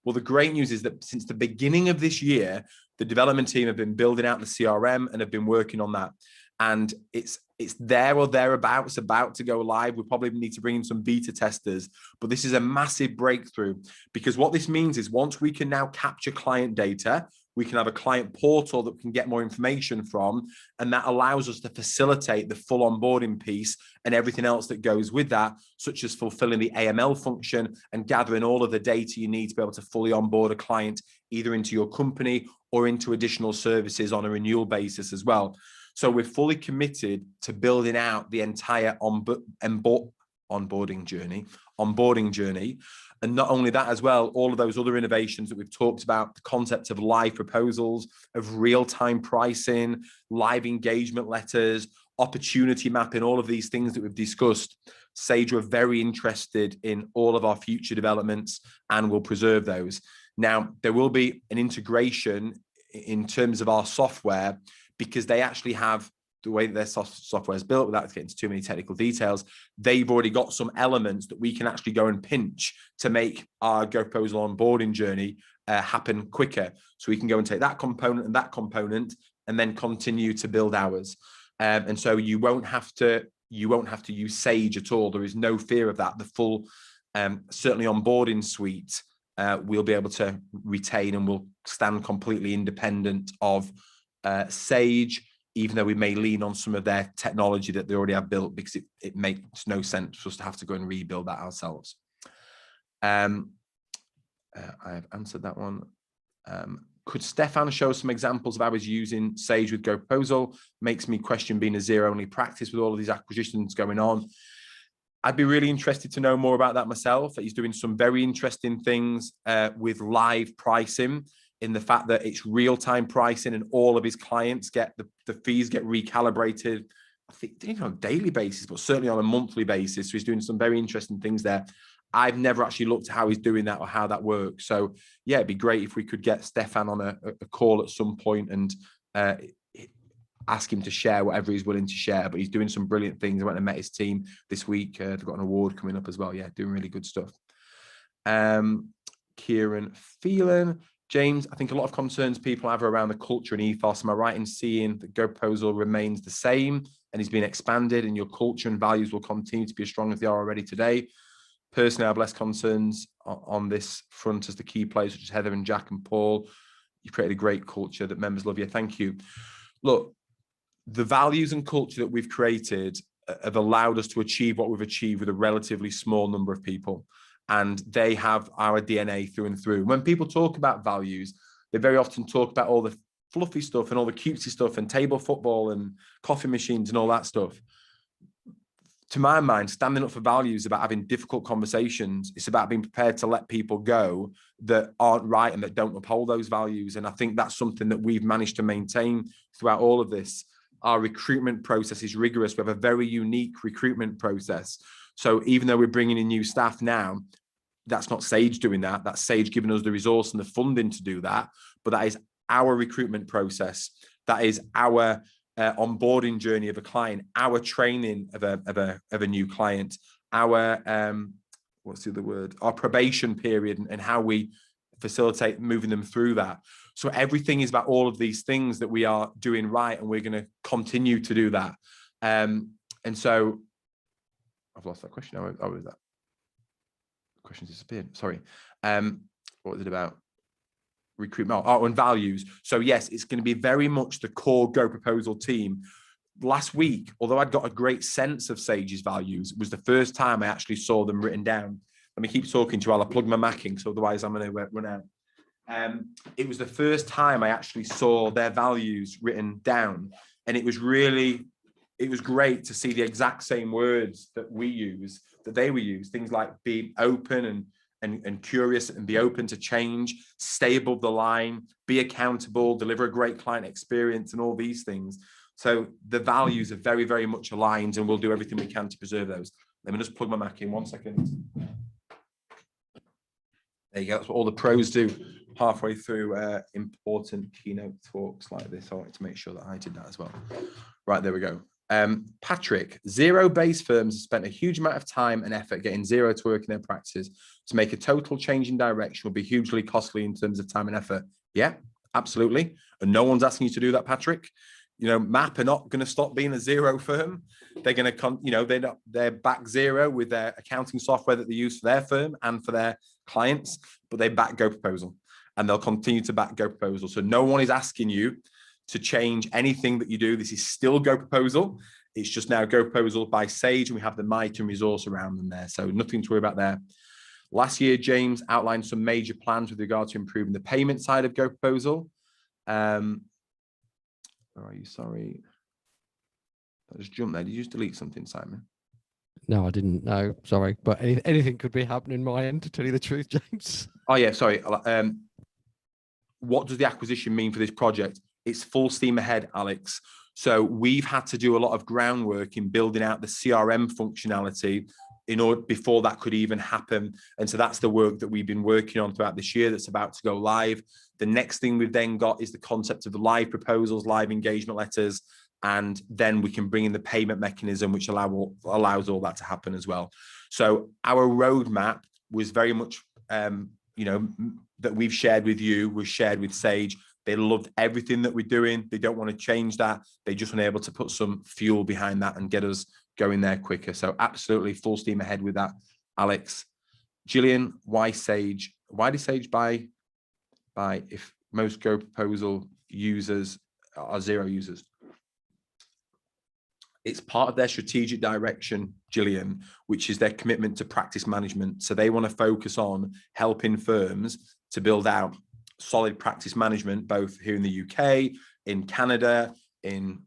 Well, the great news is that since the beginning of this year, the development team have been building out the CRM and have been working on that. And it's there or thereabouts, about to go live. We probably need to bring in some beta testers, but this is a massive breakthrough, because what this means is once we can now capture client data, we can have a client portal that we can get more information from, and that allows us to facilitate the full onboarding piece and everything else that goes with that, such as fulfilling the AML function and gathering all of the data you need to be able to fully onboard a client either into your company or into additional services on a renewal basis as well. So we're fully committed to building out the entire onboarding journey. And not only that as well, all of those other innovations that we've talked about, the concept of live proposals, of real-time pricing, live engagement letters, opportunity mapping, all of these things that we've discussed. Sage are very interested in all of our future developments and will preserve those. Now, there will be an integration in terms of our software, because they actually have the way that their software is built, without getting into too many technical details. They've already got some elements that we can actually go and pinch to make our GoProposal onboarding journey happen quicker. So we can go and take that component and then continue to build ours. And so you won't have to use Sage at all. There is no fear of that. The full, certainly onboarding suite, we'll be able to retain and will stand completely independent of Sage, even though we may lean on some of their technology that they already have built, because it makes no sense for us to have to go and rebuild that ourselves. I have answered that one. Could Stefan show some examples of how he's using Sage with GoProposal? Makes me question being a Xero-only practice with all of these acquisitions going on. I'd be really interested to know more about that myself. He's doing some very interesting things with live pricing, in the fact that it's real-time pricing and all of his clients get the fees get recalibrated, I think on a daily basis, but certainly on a monthly basis. So he's doing some very interesting things there. I've never actually looked at how he's doing that or how that works. So yeah, it'd be great if we could get Stefan on a call at some point and ask him to share whatever he's willing to share. But he's doing some brilliant things. I went and met his team this week. They've got an award coming up as well. Yeah, doing really good stuff. Kieran Phelan. James, I think a lot of concerns people have around the culture and ethos. Am I right in seeing that GoProposal remains the same and is being expanded, and your culture and values will continue to be as strong as they are already today? Personally, I have less concerns on this front as the key players such as Heather and Jack and Paul. You've created a great culture that members love you. Thank you. Look, the values and culture that we've created have allowed us to achieve what we've achieved with a relatively small number of people. And they have our DNA through and through. When people talk about values, they very often talk about all the fluffy stuff and all the cutesy stuff and table football and coffee machines and all that stuff. To my mind, standing up for values is about having difficult conversations. It's about being prepared to let people go that aren't right and that don't uphold those values. And I think that's something that we've managed to maintain throughout all of this. Our recruitment process is rigorous. We have a very unique recruitment process. So even though we're bringing in new staff now, that's not Sage doing that. That's Sage giving us the resource and the funding to do that. But that is our recruitment process. That is our onboarding journey of a client, our training of a new client, our what's the other word? Our probation period, and how we facilitate moving them through that. So everything is about all of these things that we are doing right, and we're going to continue to do that. And so I've lost that question. How was that? The question disappeared. Sorry. What was it about? Recruitment, and values. So yes, it's going to be very much the core GoProposal team. Last week, although I'd got a great sense of Sage's values, it was the first time I actually saw them written down. Let me keep talking to you while I plug my Mac in, so otherwise I'm going to run out. It was the first time I actually saw their values written down, and it was great to see the exact same words that we use, that they will use. Things like being open and curious, and be open to change, stay above the line, be accountable, deliver a great client experience, and all these things. So the values are very, very much aligned, and we'll do everything we can to preserve those. Let me just plug my Mac in 1 second. There you go. That's what all the pros do halfway through important keynote talks like this. I wanted to make sure that I did that as well. Right, there we go. Patrick, Xero-based firms have spent a huge amount of time and effort getting Xero to work in their practices. To make a total change in direction will be hugely costly in terms of time and effort. Yeah, absolutely. And no one's asking you to do that, Patrick. You know, MAP are not going to stop being a Xero firm. They're going to, they're back Xero with their accounting software that they use for their firm and for their clients, but they back GoProposal, and they'll continue to back GoProposal. So no one is asking you to change anything that you do. This is still GoProposal. It's just now GoProposal by Sage, and we have the might and resource around them there. So nothing to worry about there. Last year, James outlined some major plans with regard to improving the payment side of GoProposal. Where are you? Sorry. I just jumped there. Did you just delete something, Simon? No, I didn't. No, sorry. But anything could be happening my end, to tell you the truth, James. Oh, yeah, sorry. What does the acquisition mean for this project? It's full steam ahead, Alex. So we've had to do a lot of groundwork in building out the CRM functionality in order before that could even happen. And so that's the work that we've been working on throughout this year that's about to go live. The next thing we've then got is the concept of the live proposals, live engagement letters, and then we can bring in the payment mechanism, which allows all that to happen as well. So our roadmap was very much, that we've shared with you, was shared with Sage. They loved everything that we're doing. They don't want to change that. They just want to be able to put some fuel behind that and get us going there quicker. So absolutely full steam ahead with that, Alex. Gillian, why Sage? Why did Sage buy if most GoProposal users are Xero users? It's part of their strategic direction, Gillian, which is their commitment to practice management. So they want to focus on helping firms to build out solid practice management, both here in the UK, in Canada, in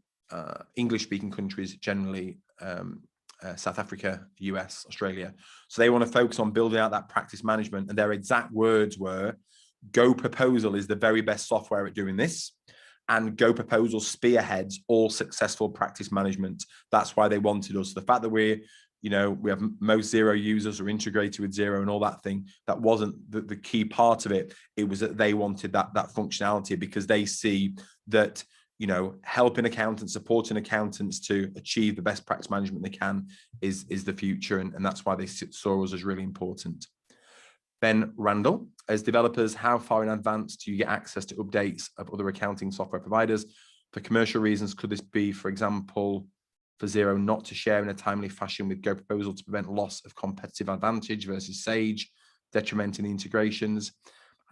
English-speaking countries generally, South Africa, US, Australia. So they want to focus on building out that practice management. And their exact words were, GoProposal is the very best software at doing this. And GoProposal spearheads all successful practice management. That's why they wanted us. The fact that we have most Xero users are integrated with Xero and all that thing, that wasn't the key part of it. It was that they wanted that functionality, because they see that, helping accountants, supporting accountants to achieve the best practice management they can is the future. And that's why they saw us as really important. Ben Randall, as developers, how far in advance do you get access to updates of other accounting software providers? For commercial reasons, could this be, for example, for Xero not to share in a timely fashion with GoProposal to prevent loss of competitive advantage versus Sage, detrimenting the integrations?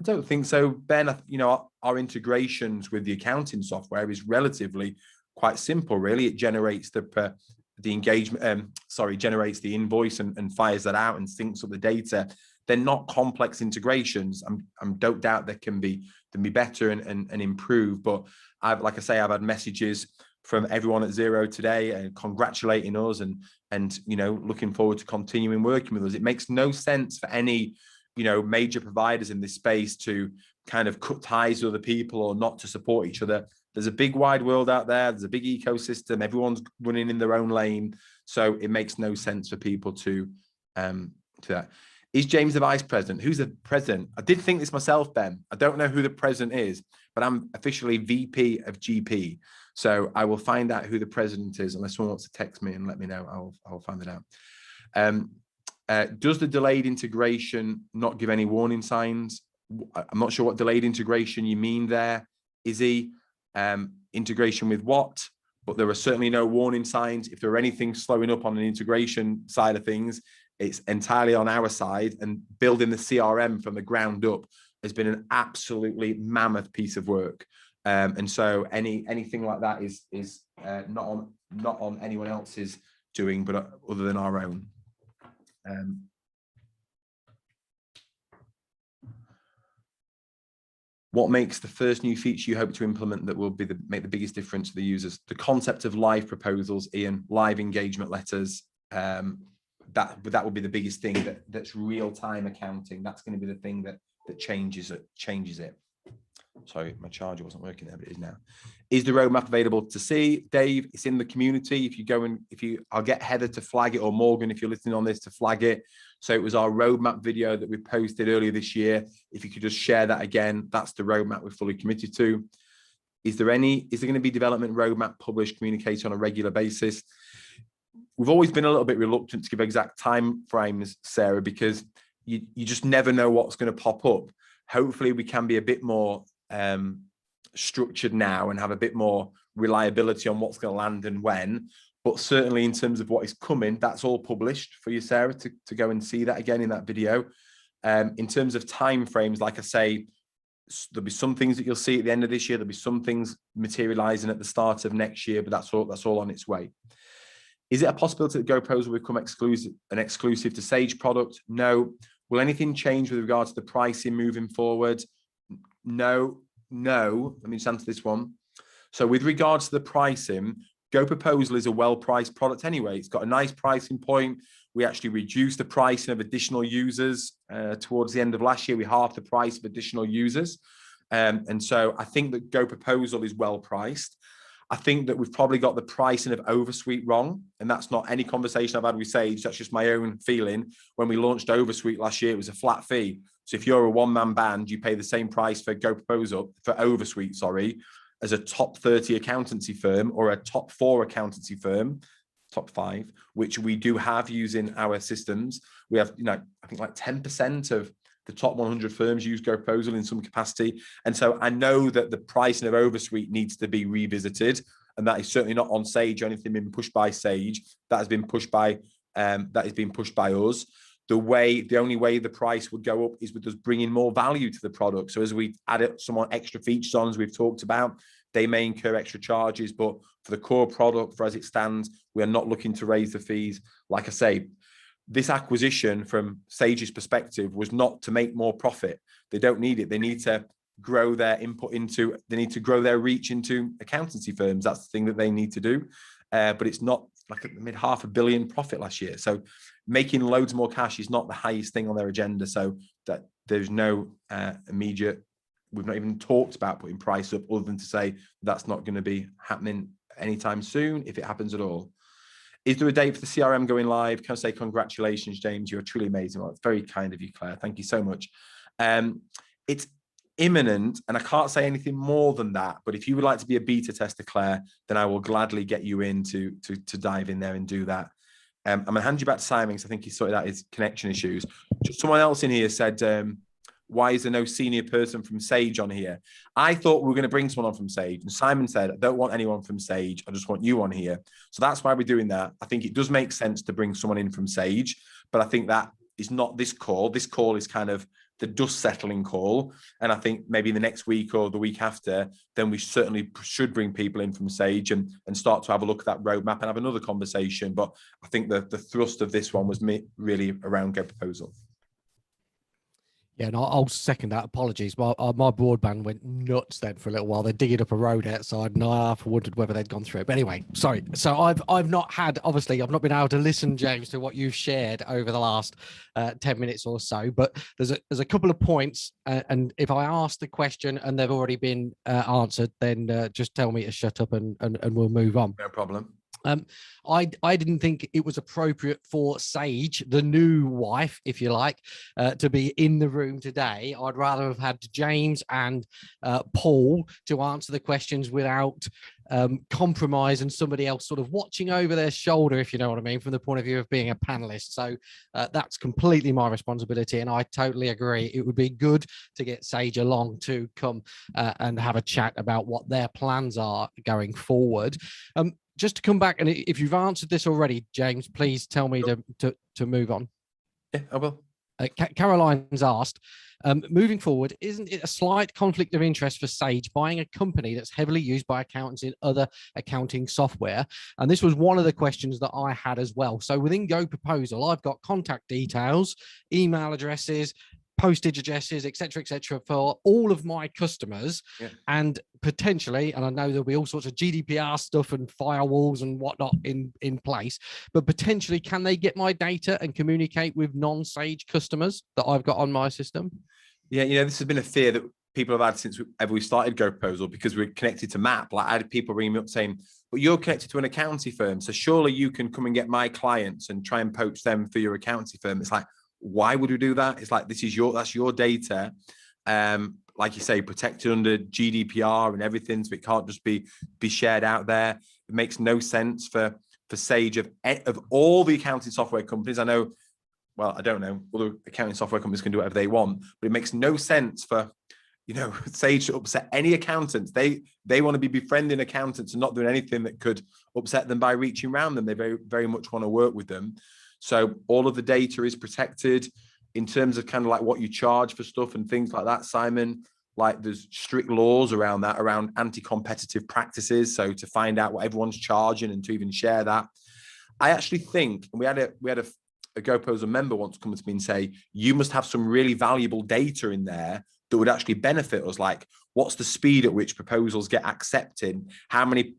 I don't think so, Ben. Our integrations with the accounting software is relatively quite simple, really. It generates the engagement, generates the invoice and fires that out and syncs up the data. They're not complex integrations. I don't doubt they can be better and improve. But I've had messages from everyone at Xero today and congratulating us and looking forward to continuing working with us. It makes no sense for any major providers in this space to kind of cut ties with other people or not to support each other. There's a big wide world out there. There's a big ecosystem. Everyone's running in their own lane. So it makes no sense for people to that. Is James the vice president? Who's the president? I did think this myself, Ben. I don't know who the president is, but I'm officially VP of GP. So I will find out who the president is, unless someone wants to text me and let me know. I'll find it out. Does the delayed integration not give any warning signs? I'm not sure what delayed integration you mean there. Is he integration with what? But there are certainly no warning signs. If there are anything slowing up on an integration side of things, it's entirely on our side, and building the CRM from the ground up has been an absolutely mammoth piece of work. And so anything like that is not on anyone else's doing, but other than our own. What makes the first new feature you hope to implement that will make the biggest difference to the users? The concept of live proposals, Ian, live engagement letters. That will be the biggest thing. That's real-time accounting. That's going to be the thing that changes it. Sorry, my charger wasn't working there, but it is now. Is the roadmap available to see? Dave, it's in the community. If you go and I'll get Heather to flag it, or Morgan, if you're listening on this, to flag it. So it was our roadmap video that we posted earlier this year. If you could just share that again, that's the roadmap we're fully committed to. Is there going to be development roadmap published, communicated on a regular basis? We've always been a little bit reluctant to give exact time frames, Sarah, because you just never know what's going to pop up. Hopefully we can be a bit more structured now and have a bit more reliability on what's going to land and when. But certainly in terms of what is coming, that's all published for you, Sarah, to go and see that again in that video. In terms of time frames, like I say, there'll be some things that you'll see at the end of this year. There'll be some things materializing at the start of next year, but that's all on its way. Is it a possibility that GoProposal will become an exclusive to Sage product? No. Will anything change with regard to the pricing moving forward? No. Let me just answer this one. So with regards to the pricing, GoProposal is a well-priced product anyway. It's got a nice pricing point. We actually reduced the pricing of additional users towards the end of last year. We halved the price of additional users. And so I think that GoProposal is well-priced. I think that we've probably got the pricing of Oversuite wrong, and that's not any conversation I've had with Sage. That's just my own feeling. When we launched Oversuite last year, it was a flat fee. So if you're a one-man band, you pay the same price for Oversuite, sorry, as a top 30 accountancy firm or a top 4 accountancy firm, top 5, which we do have using our systems. We have, I think like 10% of the top 100 firms use GoProposal in some capacity. And so I know that the pricing of Oversuite needs to be revisited. And that is certainly not on Sage or anything being pushed by Sage. That has been pushed by us. The only way the price would go up is with us bringing more value to the product. So as we add some extra features on, as we've talked about, they may incur extra charges, but for the core product, for as it stands, we are not looking to raise the fees. Like I say, this acquisition from Sage's perspective was not to make more profit. They don't need it. They need to grow their they need to grow their reach into accountancy firms. That's the thing that they need to do. But it's not like they made $500 million profit last year. So making loads more cash is not the highest thing on their agenda. So that there's no immediate, we've not even talked about putting price up, other than to say that's not going to be happening anytime soon, if it happens at all. Is there a date for the CRM going live? Can I say congratulations, James? You're truly amazing. Well, it's very kind of you, Claire. Thank you so much. It's imminent, and I can't say anything more than that. But if you would like to be a beta tester, Claire, then I will gladly get you in to dive in there and do that. I'm going to hand you back to Simon, because I think he sorted out his connection issues. Just someone else in here said, why is there no senior person from Sage on here? I thought we were going to bring someone on from Sage, and Simon said, I don't want anyone from Sage. I just want you on here. So that's why we're doing that. I think it does make sense to bring someone in from Sage, but I think that is not this call. This call is kind of the dust settling call. And I think maybe the next week or the week after, then we certainly should bring people in from Sage and start to have a look at that roadmap and have another conversation. But I think the thrust of this one was really around GoProposal. Yeah, and I'll second that. Apologies. My broadband went nuts then for a little while. They're digging up a road outside, and I half wondered whether they'd gone through it. But anyway, sorry. So I've not been able to listen, James, to what you've shared over the last 10 minutes or so. But there's a couple of points, and if I ask the question and they've already been answered, then just tell me to shut up and we'll move on. No problem. I didn't think it was appropriate for Sage, the new wife, if you like, to be in the room today. I'd rather have had James and Paul to answer the questions without compromise and somebody else sort of watching over their shoulder, if you know what I mean, from the point of view of being a panelist. So that's completely my responsibility, and I totally agree. It would be good to get Sage along to come and have a chat about what their plans are going forward. Just to come back, and if you've answered this already, James, please tell me to move on. Yeah, I will. Caroline's asked, moving forward, isn't it a slight conflict of interest for Sage buying a company that's heavily used by accountants in other accounting software? And this was one of the questions that I had as well. So within GoProposal, I've got contact details, email addresses, postage addresses, etc., for all of my customers. Yeah. And potentially, and I know there'll be all sorts of GDPR stuff and firewalls and whatnot in place, but potentially, can they get my data and communicate with non-Sage customers that I've got on my system? Yeah, this has been a fear that people have had since we started GoProposal, because we're connected to MAP. Like, I had people ringing me up saying, but you're connected to an accounting firm, so surely you can come and get my clients and try and poach them for your accounting firm. It's like, why would we do that? It's like, that's your data. Like you say, protected under GDPR and everything, so it can't just be shared out there. It makes no sense for Sage of all the accounting software companies. I know, well, I don't know, other accounting software companies can do whatever they want, but it makes no sense for Sage to upset any accountants. They want to be befriending accountants and not doing anything that could upset them by reaching around them. They very, very much want to work with them. So all of the data is protected. In terms of kind of like what you charge for stuff and things like that, Simon, like there's strict laws around that, around anti-competitive practices. So to find out what everyone's charging and to even share that. I actually think, and we had a GoProposal member once come to me and say, you must have some really valuable data in there that would actually benefit us. Like, what's the speed at which proposals get accepted?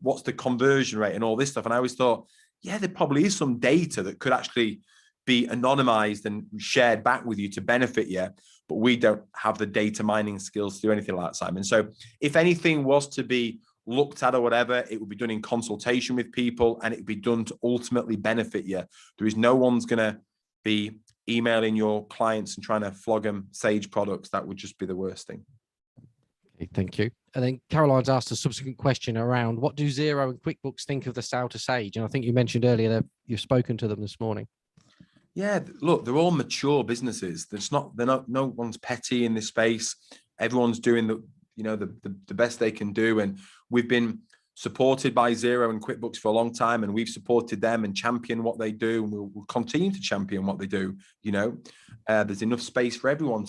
What's the conversion rate and all this stuff? And I always thought, yeah, there probably is some data that could actually be anonymized and shared back with you to benefit you, but we don't have the data mining skills to do anything like that, Simon. So if anything was to be looked at or whatever, it would be done in consultation with people, and it would be done to ultimately benefit you. There is no one's going to be emailing your clients and trying to flog them Sage products. That would just be the worst thing. Okay, thank you. And then Caroline's asked a subsequent question around, what do Xero and Quickbooks think of the sale to Sage? And I think you mentioned earlier that you've spoken to them this morning. Yeah, look, they're all mature businesses. No one's petty in this space. Everyone's doing the best they can do. And we've been supported by Xero and Quickbooks for a long time, and we've supported them and championed what they do, and we'll continue to champion what they do. There's enough space for everyone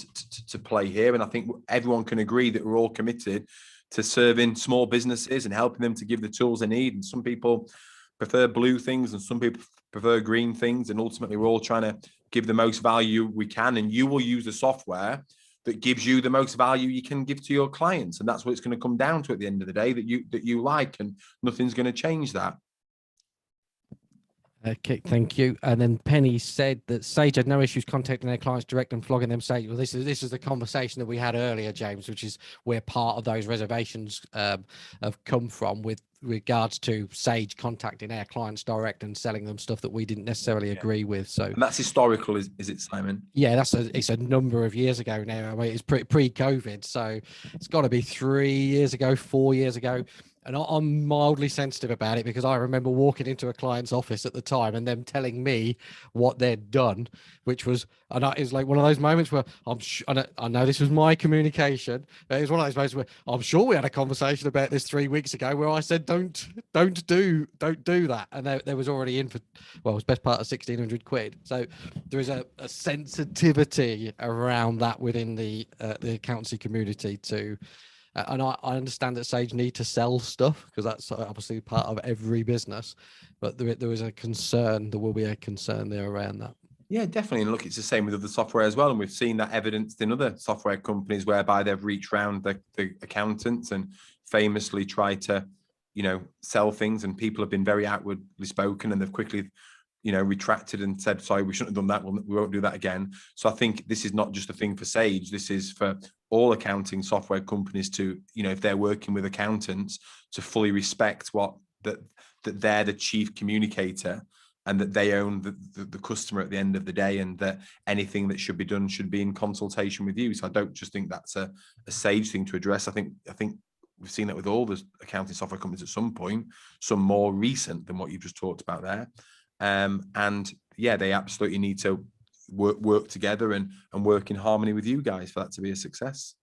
to play here, and I think everyone can agree that we're all committed to serving small businesses and helping them to give the tools they need. And some people prefer blue things and some people prefer green things, and ultimately we're all trying to give the most value we can, and you will use the software that gives you the most value you can give to your clients. And that's what it's going to come down to at the end of the day, that you like, and nothing's going to change that. Okay, thank you. And then Penny said that Sage had no issues contacting their clients direct and flogging them Sage. Well, this is the conversation that we had earlier, James, which is where part of those reservations have come from with regards to Sage contacting our clients direct and selling them stuff that we didn't necessarily agree with. So, and that's historical, is it, Simon? Yeah, it's a number of years ago now. I mean, it's pre-COVID, so it's got to be 3 years ago, 4 years ago. And I'm mildly sensitive about it because I remember walking into a client's office at the time and them telling me what they'd done, which was, and it was like one of those moments where I know this was my communication, but it was one of those moments where I'm sure we had a conversation about this 3 weeks ago where I said, don't do that. And there was already in for, well, it was best part of 1,600 quid. So there is a sensitivity around that within the accountancy community too. And I understand that Sage need to sell stuff because that's obviously part of every business, but there is a concern. There will be a concern there around that. Yeah, definitely. And look, it's the same with other software as well. And we've seen that evidenced in other software companies whereby they've reached around the accountants and famously tried to, sell things, and people have been very outwardly spoken, and they've quickly, retracted and said, sorry, we shouldn't have done that. We won't do that again. So I think this is not just a thing for Sage. This is for all accounting software companies to, if they're working with accountants, to fully respect what that they're the chief communicator, and that they own the customer at the end of the day, and that anything that should be done should be in consultation with you. So I don't just think that's a Sage thing to address. I think we've seen that with all the accounting software companies at some point, some more recent than what you've just talked about there. And yeah, they absolutely need to work together and work in harmony with you guys for that to be a success.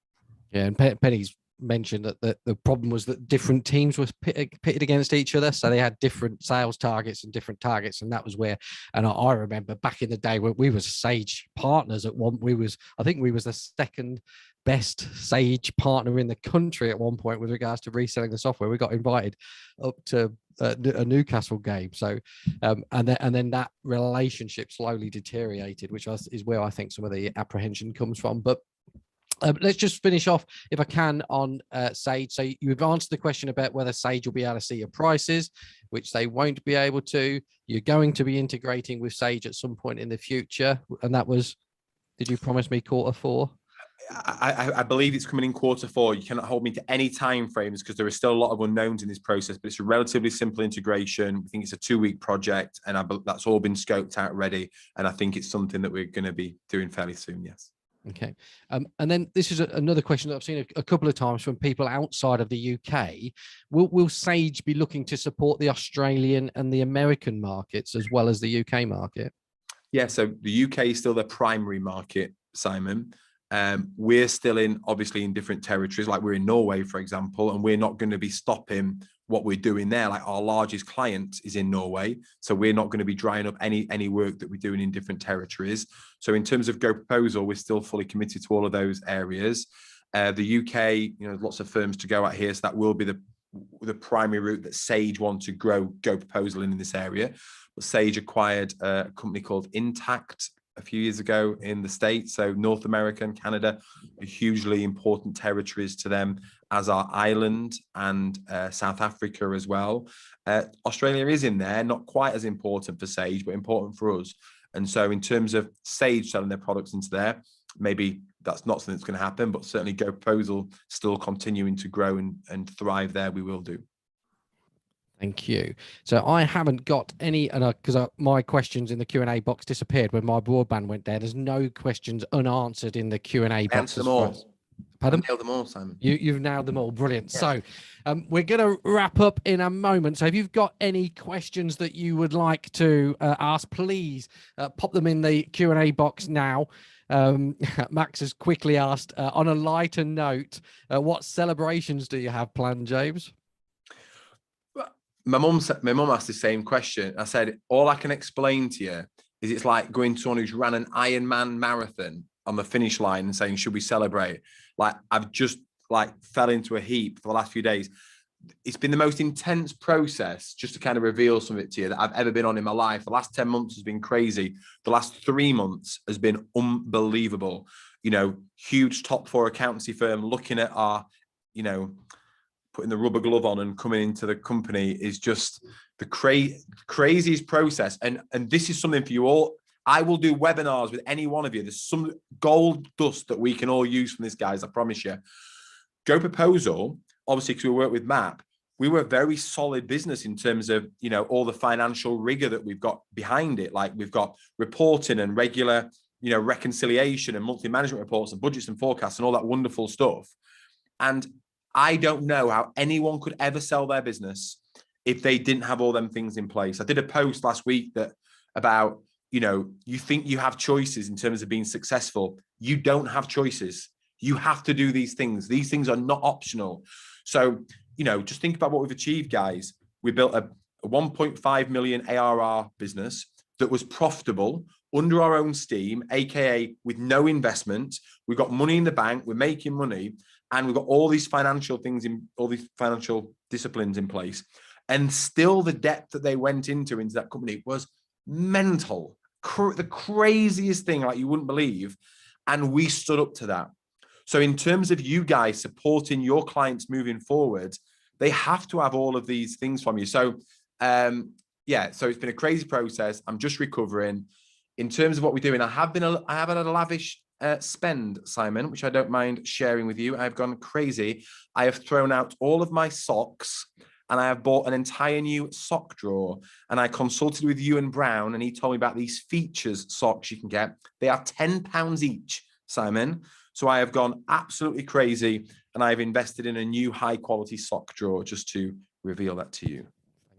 Yeah, and Penny's mentioned that the problem was that different teams were pitted against each other, so they had different sales targets and different targets, and that was where. And I remember back in the day when we was Sage partners at one, I think we was the second best Sage partner in the country at one point with regards to reselling the software. We got invited up to a Newcastle game, so and then that relationship slowly deteriorated, which is where I think some of the apprehension comes from. But let's just finish off, if I can, on Sage. So you've answered the question about whether Sage will be able to see your prices, which they won't be able to. You're going to be integrating with Sage at some point in the future, and that was, did you promise me Q4? I believe it's coming in Q4. You cannot hold me to any time frames because there are still a lot of unknowns in this process, but it's a relatively simple integration. We think it's a 2-week project, and that's all been scoped out ready. And I think it's something that we're going to be doing fairly soon. Yes. Okay. And then this is another question that I've seen a couple of times from people outside of the UK. Will Sage be looking to support the Australian and the American markets as well as the UK market? Yeah. So the UK is still their primary market, Simon. We're still obviously in different territories, like we're in Norway, for example, and we're not going to be stopping what we're doing there. Like our largest client is in Norway, so we're not going to be drying up any work that we're doing in different territories. So in terms of GoProposal, we're still fully committed to all of those areas. The UK, lots of firms to go at here, so that will be the primary route that Sage want to grow GoProposal in this area. But Sage acquired a company called Intact a few years ago in the States. So North America and Canada are hugely important territories to them, as are Ireland and South Africa as well. Australia is in there, not quite as important for Sage, but important for us. And so in terms of Sage selling their products into there, maybe that's not something that's going to happen, but certainly GoProposal still continuing to grow and thrive there, we will do. Thank you. So I haven't got any, because my questions in the Q&A box disappeared when my broadband went down. There's no questions unanswered in the Q&A box. Answer them all. Pardon? Nailed them all, Simon. You've nailed them all. Brilliant. Yeah. So we're going to wrap up in a moment. So if you've got any questions that you would like to ask, please pop them in the Q&A box now. Max has quickly asked, on a lighter note, what celebrations do you have planned, James? My mum asked the same question. I said, all I can explain to you is it's like going to someone who's ran an Ironman marathon on the finish line and saying, should we celebrate? Like, I've just fell into a heap for the last few days. It's been the most intense process, just to kind of reveal some of it to you, that I've ever been on in my life. The last 10 months has been crazy. The last 3 months has been unbelievable. Huge top 4 accountancy firm looking at our, putting the rubber glove on and coming into the company is just the craziest process. And this is something for you all. I will do webinars with any one of you. There's some gold dust that we can all use from this, guys. I promise you. GoProposal, obviously, because we work with MAP, we were a very solid business in terms of, all the financial rigor that we've got behind it. Like we've got reporting and regular, reconciliation and monthly management reports and budgets and forecasts and all that wonderful stuff. And I don't know how anyone could ever sell their business if they didn't have all them things in place. I did a post last week about, you think you have choices in terms of being successful. You don't have choices. You have to do these things. These things are not optional. So, just think about what we've achieved, guys. We built a 1.5 million ARR business that was profitable under our own steam, AKA with no investment. We've got money in the bank. We're making money. And we've got all these financial things all these financial disciplines in place. And still the depth that they went into that company was mental. The craziest thing, like you wouldn't believe. And we stood up to that. So in terms of you guys supporting your clients moving forward, they have to have all of these things from you. So so it's been a crazy process. I'm just recovering. In terms of what we're doing, I have had a lavish spend, Simon, which I don't mind sharing with you. I've gone crazy. I have thrown out all of my socks and I have bought an entire new sock drawer, and I consulted with Ewan Brown, and he told me about these features socks you can get. They are £10 each, Simon. So I have gone absolutely crazy, and I've invested in a new high quality sock drawer, just to reveal that to you.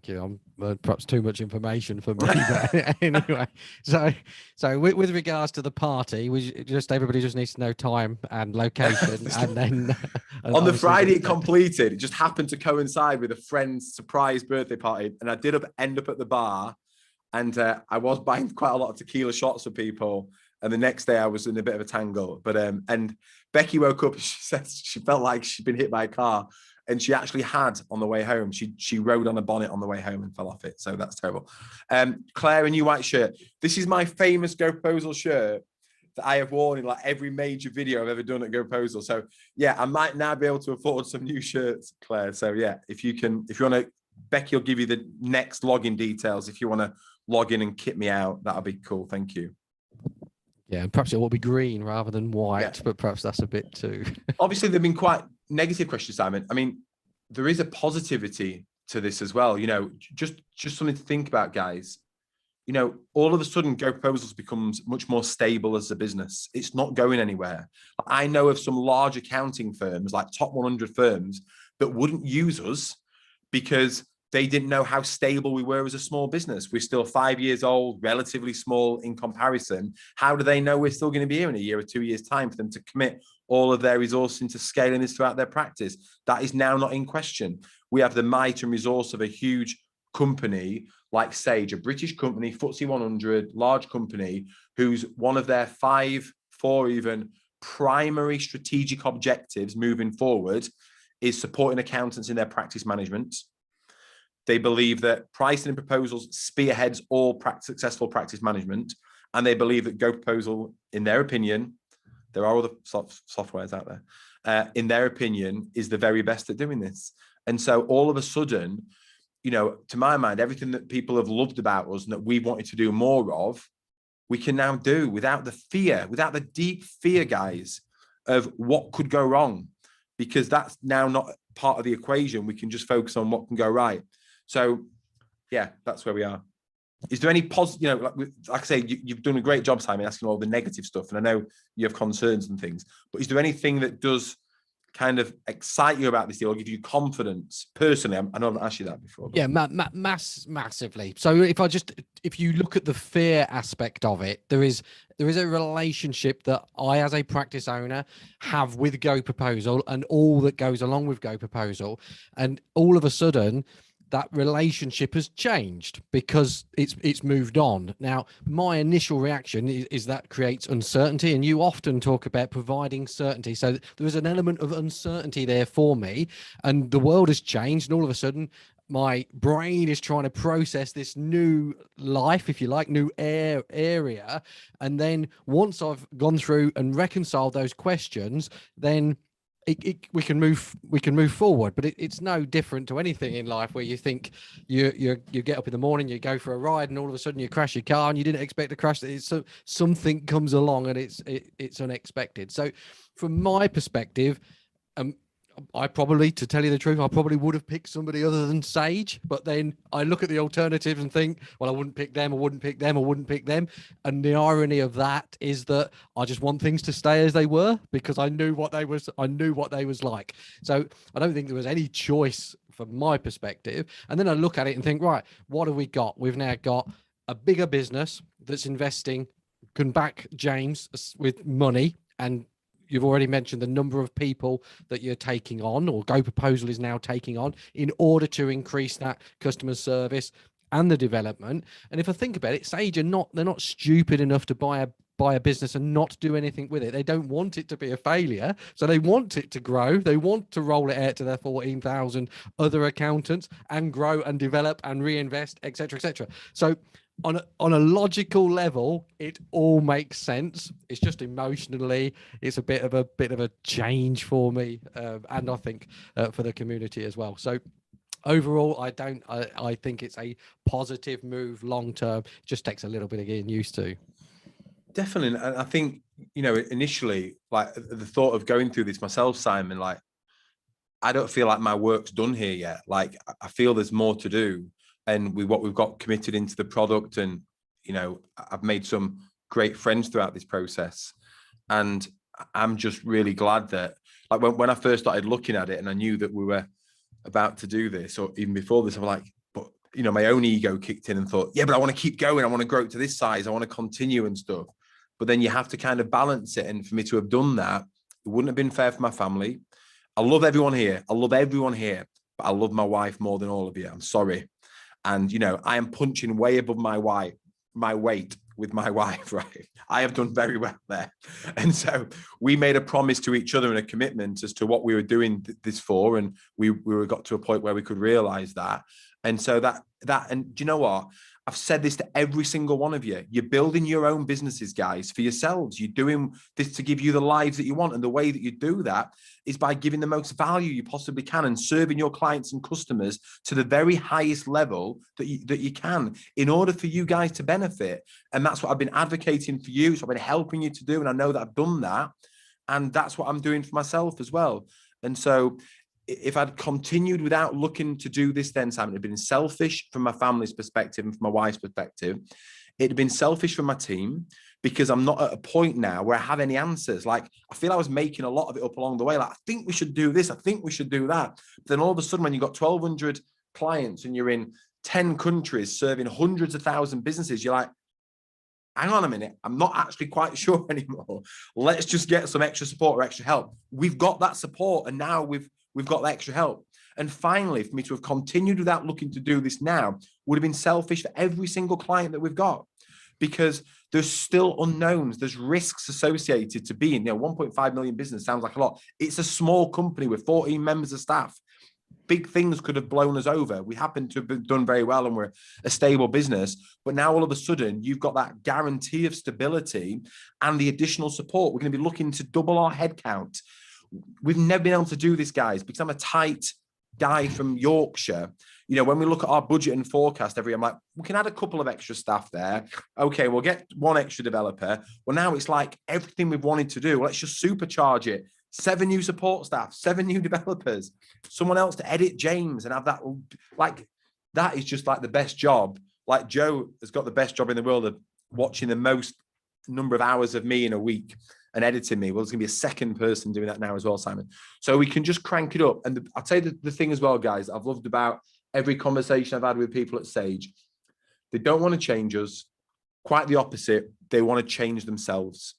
Thank you. Perhaps too much information for me, but anyway. So with regards to the party, everybody just needs to know time and location, and then on the Friday it completed. It just happened to coincide with a friend's surprise birthday party, and I did end up at the bar, and I was buying quite a lot of tequila shots for people. And the next day I was in a bit of a tangle, but and Becky woke up and she said she felt like she'd been hit by a car, and she actually had on the way home. She rode on a bonnet on the way home and fell off it. So that's terrible. Claire, a new white shirt. This is my famous GoProposal shirt that I have worn in like every major video I've ever done at GoProposal. So yeah, I might now be able to afford some new shirts, Claire. So yeah, if you want to, Becky will give you the next login details. If you want to log in and kit me out, that'll be cool. Thank you. Yeah, and perhaps it will be green rather than white, but perhaps that's a bit too. Obviously, there have been quite negative questions, Simon. I mean, there is a positivity to this as well. You know, just something to think about, guys. You know, all of a sudden, GoProposals becomes much more stable as a business. It's not going anywhere. I know of some large accounting firms, like top 100 firms, that wouldn't use us because they didn't know how stable we were as a small business. We're still 5 years old, relatively small in comparison. How do they know we're still going to be here in a year or 2 years' time for them to commit all of their resources into scaling this throughout their practice? That is now not in question. We have the might and resource of a huge company like Sage, a British company, FTSE 100, large company, whose one of their 4 even primary strategic objectives moving forward is supporting accountants in their practice management. They believe that pricing and proposals spearheads all successful practice management. And they believe that GoProposal, in their opinion, there are other softwares out there, in their opinion, is the very best at doing this. And so all of a sudden, you know, to my mind, everything that people have loved about us and that we wanted to do more of, we can now do without the fear, without the deep fear, guys, of what could go wrong, because that's now not part of the equation. We can just focus on what can go right. So, yeah, that's where we are. Is there any positive, you know, like I say, you've done a great job, Simon, asking all the negative stuff. And I know you have concerns and things, but is there anything that does kind of excite you about this deal or give you confidence personally? I know I've asked you that before. But... Yeah, massively. So if you look at the fear aspect of it, there is a relationship that I, as a practice owner, have with GoProposal and all that goes along with GoProposal. And all of a sudden, that relationship has changed because it's moved on. Now, my initial reaction is that creates uncertainty, and you often talk about providing certainty. So there is an element of uncertainty there for me, and the world has changed, and all of a sudden, my brain is trying to process this new life, if you like, new area. And then once I've gone through and reconciled those questions, then we can move forward. But it's no different to anything in life where you think you get up in the morning, you go for a ride, and all of a sudden you crash your car and you didn't expect to crash. So something comes along and it's unexpected. So from my perspective, I probably, to tell you the truth, I probably would have picked somebody other than Sage, but then I look at the alternatives and think, well, I wouldn't pick them, I wouldn't pick them, I wouldn't pick them. And the irony of that is that I just want things to stay as they were because I knew what they was like. So I don't think there was any choice from my perspective. And then I look at it and think, right, what have we got? We've now got a bigger business that's investing, can back James with money, and you've already mentioned the number of people that you're taking on, or GoProposal is now taking on, in order to increase that customer service and the development. And if I think about it, Sage they're not stupid enough to buy a business and not do anything with it. They don't want it to be a failure, so they want it to grow. They want to roll it out to their 14,000 other accountants and grow and develop and reinvest, etc., etc. So on a logical level, it all makes sense. It's just emotionally, it's a bit of a change for me, and I think for the community as well. So overall, I think it's a positive move long term. It just takes a little bit of getting used to. Definitely. And I think, you know, initially, like the thought of going through this myself, Simon, like I don't feel like my work's done here yet. Like, I feel there's more to do. And with what we've got committed into the product, and, you know, I've made some great friends throughout this process. And I'm just really glad that, like, when I first started looking at it and I knew that we were about to do this, or even before this, I'm like, but, you know, my own ego kicked in and thought, yeah, but I want to keep going. I want to grow to this size. I want to continue and stuff. But then you have to kind of balance it. And for me to have done that, it wouldn't have been fair for my family. I love everyone here. I love everyone here, but I love my wife more than all of you. I'm sorry. And, you know, I am punching way above my weight with my wife, right? I have done very well there. And so we made a promise to each other and a commitment as to what we were doing this for. And we got to a point where we could realize that. And so and do you know what? I've said this to every single one of you. You're building your own businesses, guys, for yourselves. You're doing this to give you the lives that you want. And the way that you do that is by giving the most value you possibly can and serving your clients and customers to the very highest level that you can in order for you guys to benefit. And that's what I've been advocating for you. So I've been helping you to do. And I know that I've done that. And that's what I'm doing for myself as well. And so if I'd continued without looking to do this, then, Simon, it'd been selfish from my family's perspective and from my wife's perspective. It'd been selfish from my team, because I'm not at a point now where I have any answers. Like, I feel I was making a lot of it up along the way. Like, I think we should do this. I think we should do that. But then all of a sudden, when you've got 1,200 clients and you're in 10 countries serving hundreds of thousand businesses, you're like, hang on a minute, I'm not actually quite sure anymore. Let's just get some extra support or extra help. We've got that support, and now we've got the extra help. And finally, for me to have continued without looking to do this now would have been selfish for every single client that we've got, because there's still unknowns. There's risks associated to being, 1.5 million business sounds like a lot. It's a small company with 14 members of staff. Big things could have blown us over. We happen to have done very well and we're a stable business. But now all of a sudden, you've got that guarantee of stability and the additional support. We're going to be looking to double our headcount. We've never been able to do this, guys, because I'm a tight guy from Yorkshire. When we look at our budget and forecast every year, I'm like, we can add a couple of extra staff there. Okay, we'll get one extra developer. Well, now it's like everything we've wanted to do. Let's just supercharge it. 7 new support staff, 7 new developers, someone else to edit James and have that. Like, that is just like the best job. Like, Joe has got the best job in the world of watching the most number of hours of me in a week and editing me. Well, there's going to be a second person doing that now as well, Simon. So we can just crank it up. And I'll tell you the thing as well, guys, I've loved about every conversation I've had with people at Sage. They don't want to change us. Quite the opposite. They want to change themselves.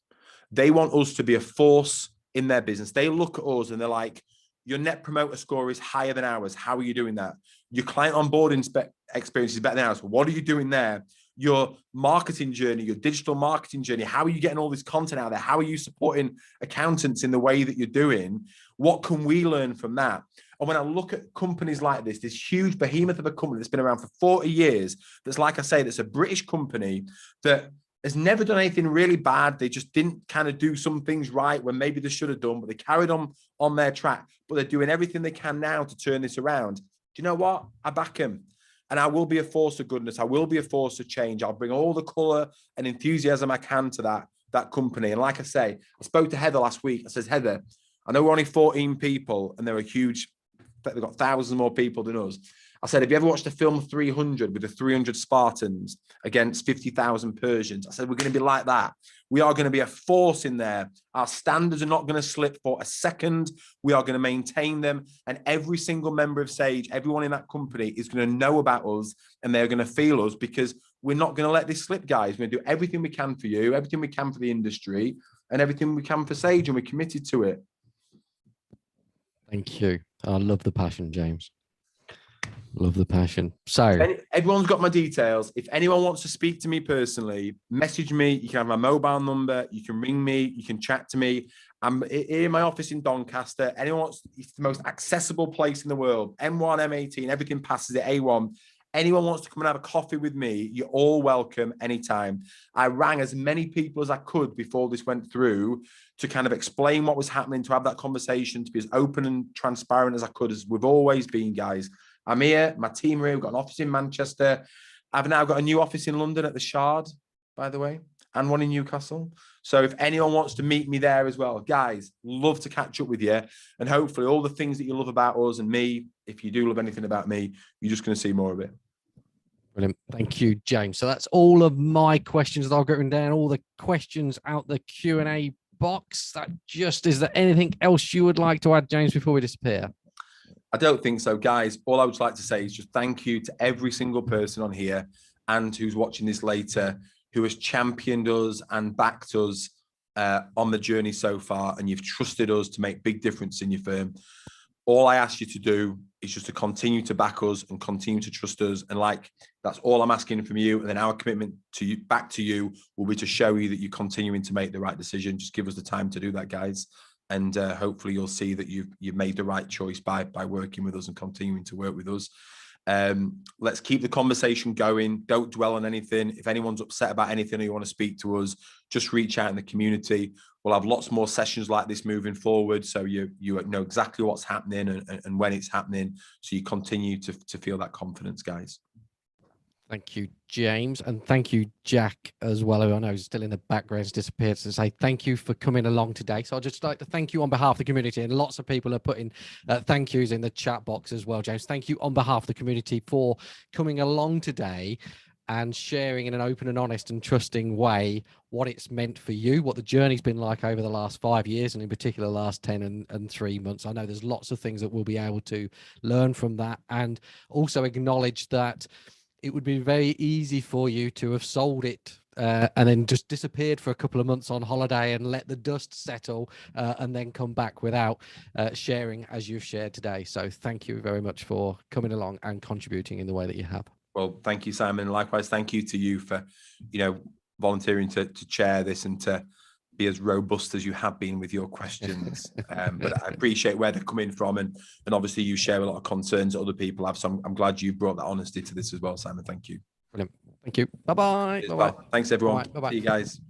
They want us to be a force in their business. They look at us and they're like, your net promoter score is higher than ours. How are you doing that? Your client onboarding experience is better than ours. What are you doing there? Your marketing journey, your digital marketing journey, how are you getting all this content out there? How are you supporting accountants in the way that you're doing? What can we learn from that? And when I look at companies like this huge behemoth of a company that's been around for 40 years, that's, like I say, that's a British company that has never done anything really bad. They just didn't kind of do some things right when maybe they should have done, but they carried on their track. But they're doing everything they can now to turn this around. Do you know what? I back them. And I will be a force of goodness. I will be a force of change. I'll bring all the color and enthusiasm I can to that company. And like I say, I spoke to Heather last week. I said, Heather, I know we're only 14 people and they're a huge, they've got thousands more people than us. I said, have you ever watched the film 300 with the 300 Spartans against 50,000 Persians? I said, we're going to be like that. We are going to be a force in there. Our standards are not going to slip for a second. We are going to maintain them. And every single member of Sage, everyone in that company is going to know about us and they're going to feel us, because we're not going to let this slip, guys. We're going to do everything we can for you, everything we can for the industry, and everything we can for Sage, and we're committed to it. Thank you. I love the passion, James. Love the passion. So everyone's got my details. If anyone wants to speak to me personally, message me. You can have my mobile number. You can ring me. You can chat to me. I'm here in my office in Doncaster. Anyone wants, it's the most accessible place in the world. M1, M18, everything passes at A1. Anyone wants to come and have a coffee with me, you're all welcome anytime. I rang as many people as I could before this went through to kind of explain what was happening, to have that conversation, to be as open and transparent as I could, as we've always been, guys. I'm here, my team are here, we've got an office in Manchester. I've now got a new office in London at the Shard, by the way. and one in Newcastle. So if anyone wants to meet me there as well, guys, love to catch up with you. And hopefully all the things that you love about us and me, if you do love anything about me, you're just going to see more of it. Brilliant. Thank you, James. So that's all of my questions that I've written down, all the questions out the Q&A box. Is there anything else you would like to add, James, before we disappear? I don't think so, guys. All I would like to say is just thank you to every single person on here and who's watching this later, who has championed us and backed us on the journey so far, and you've trusted us to make big difference in your firm. All I ask you to do is just to continue to back us and continue to trust us. And that's all I'm asking from you. And then our commitment to you, back to you, will be to show you that you're continuing to make the right decision. Just give us the time to do that, guys. And hopefully you'll see that you've made the right choice by working with us and continuing to work with us. Let's keep the conversation going. Don't dwell on anything. If anyone's upset about anything or you want to speak to us, just reach out in the community. We'll have lots more sessions like this moving forward, so you know exactly what's happening and when it's happening, so you continue to feel that confidence, guys. Thank you, James, and thank you, Jack, as well, who I know is still in the background, has disappeared, to say thank you for coming along today. So I'd just like to thank you on behalf of the community, and lots of people are putting thank yous in the chat box as well, James. Thank you on behalf of the community for coming along today and sharing in an open and honest and trusting way what it's meant for you, what the journey's been like over the last 5 years, and in particular last 10 and 3 months. I know there's lots of things that we'll be able to learn from that, and also acknowledge that it would be very easy for you to have sold it and then just disappeared for a couple of months on holiday and let the dust settle and then come back without sharing as you've shared today. So thank you very much for coming along and contributing in the way that you have. Well, thank you, Simon. Likewise, thank you to you for, volunteering to chair this and to be as robust as you have been with your questions. But I appreciate where they're coming from, and obviously you share a lot of concerns that other people have. So I'm glad you brought that honesty to this as well, Simon. Thank you. Brilliant. Thank you. Bye-bye. Bye-bye. Thanks, everyone. Bye-bye. See you guys.